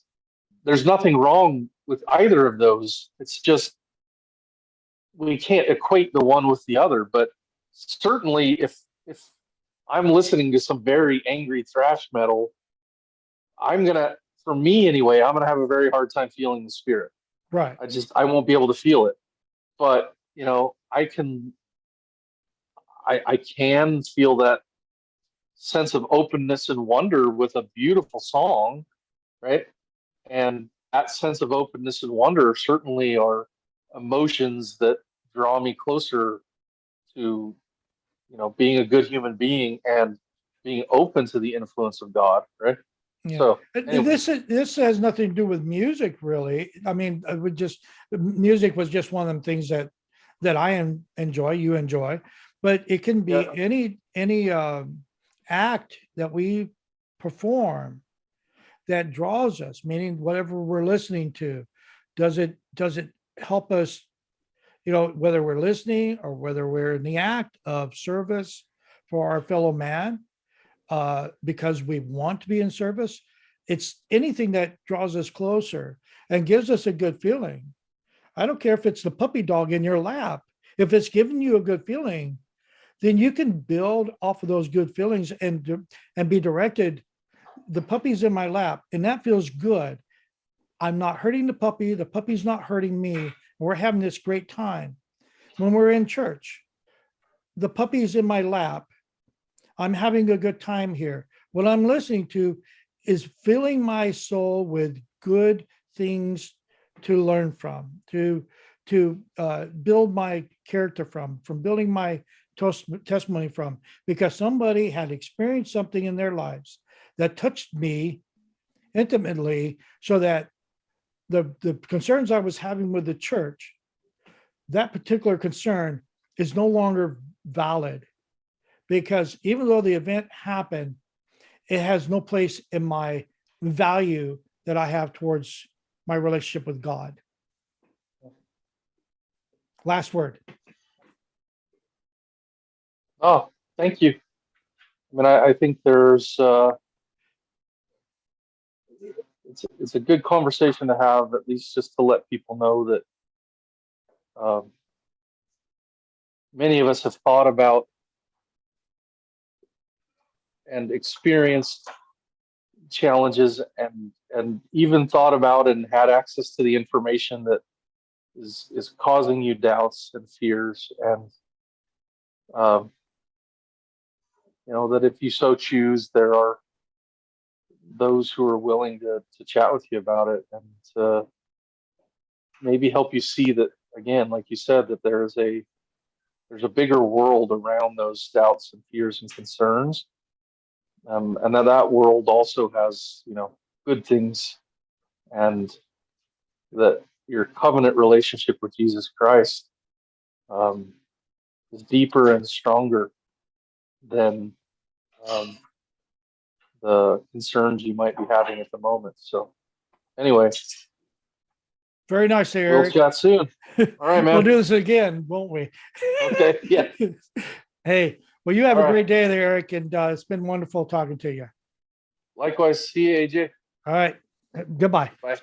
there's nothing wrong with either of those. It's just we can't equate the one with the other. But certainly, if I'm listening to some very angry thrash metal, for me anyway, I'm gonna have a very hard time feeling the spirit. Right. I won't be able to feel it. But I can feel that sense of openness and wonder with a beautiful song, right? And that sense of openness and wonder certainly are emotions that draw me closer to, being a good human being and being open to the influence of God, right? Yeah. So anyway, This has nothing to do with music, really. I mean, music was just one of them things that I enjoy, you enjoy, but it can be yeah, any act that we perform that draws us, meaning whatever we're listening to, does it help us, whether we're listening or whether we're in the act of service for our fellow man, because we want to be in service. It's anything that draws us closer and gives us a good feeling. I don't care if it's the puppy dog in your lap. If it's giving you a good feeling, then you can build off of those good feelings and be directed. The puppy's in my lap and that feels good. I'm not hurting the puppy. The puppy's not hurting me. We're having this great time. When we're in church, the puppy's in my lap. I'm having a good time here. What I'm listening to is filling my soul with good things to learn from, to build my character from building my testimony from, because somebody had experienced something in their lives that touched me intimately, so that the concerns I was having with the church, that particular concern is no longer valid, because even though the event happened, it has no place in my value that I have towards my relationship with God. Last word. Oh, thank you. I mean, I think there's it's a good conversation to have, at least just to let people know that many of us have thought about and experienced challenges, and even thought about and had access to the information that is causing you doubts and fears, and you know, that if you so choose, there are those who are willing to chat with you about it, and to maybe help you see that, again, like you said, that there's a bigger world around those doubts and fears and concerns, and that world also has, you know, good things, and that your covenant relationship with Jesus Christ is deeper and stronger than the concerns you might be having at the moment. So anyway, Very nice there, we'll Eric. chat soon. All right, man. We'll do this again, won't we? Okay, yeah. Hey, well, you have All a right. great day there, Eric, and it's been wonderful talking to you. Likewise. See you, AJ. All right. Goodbye. Bye.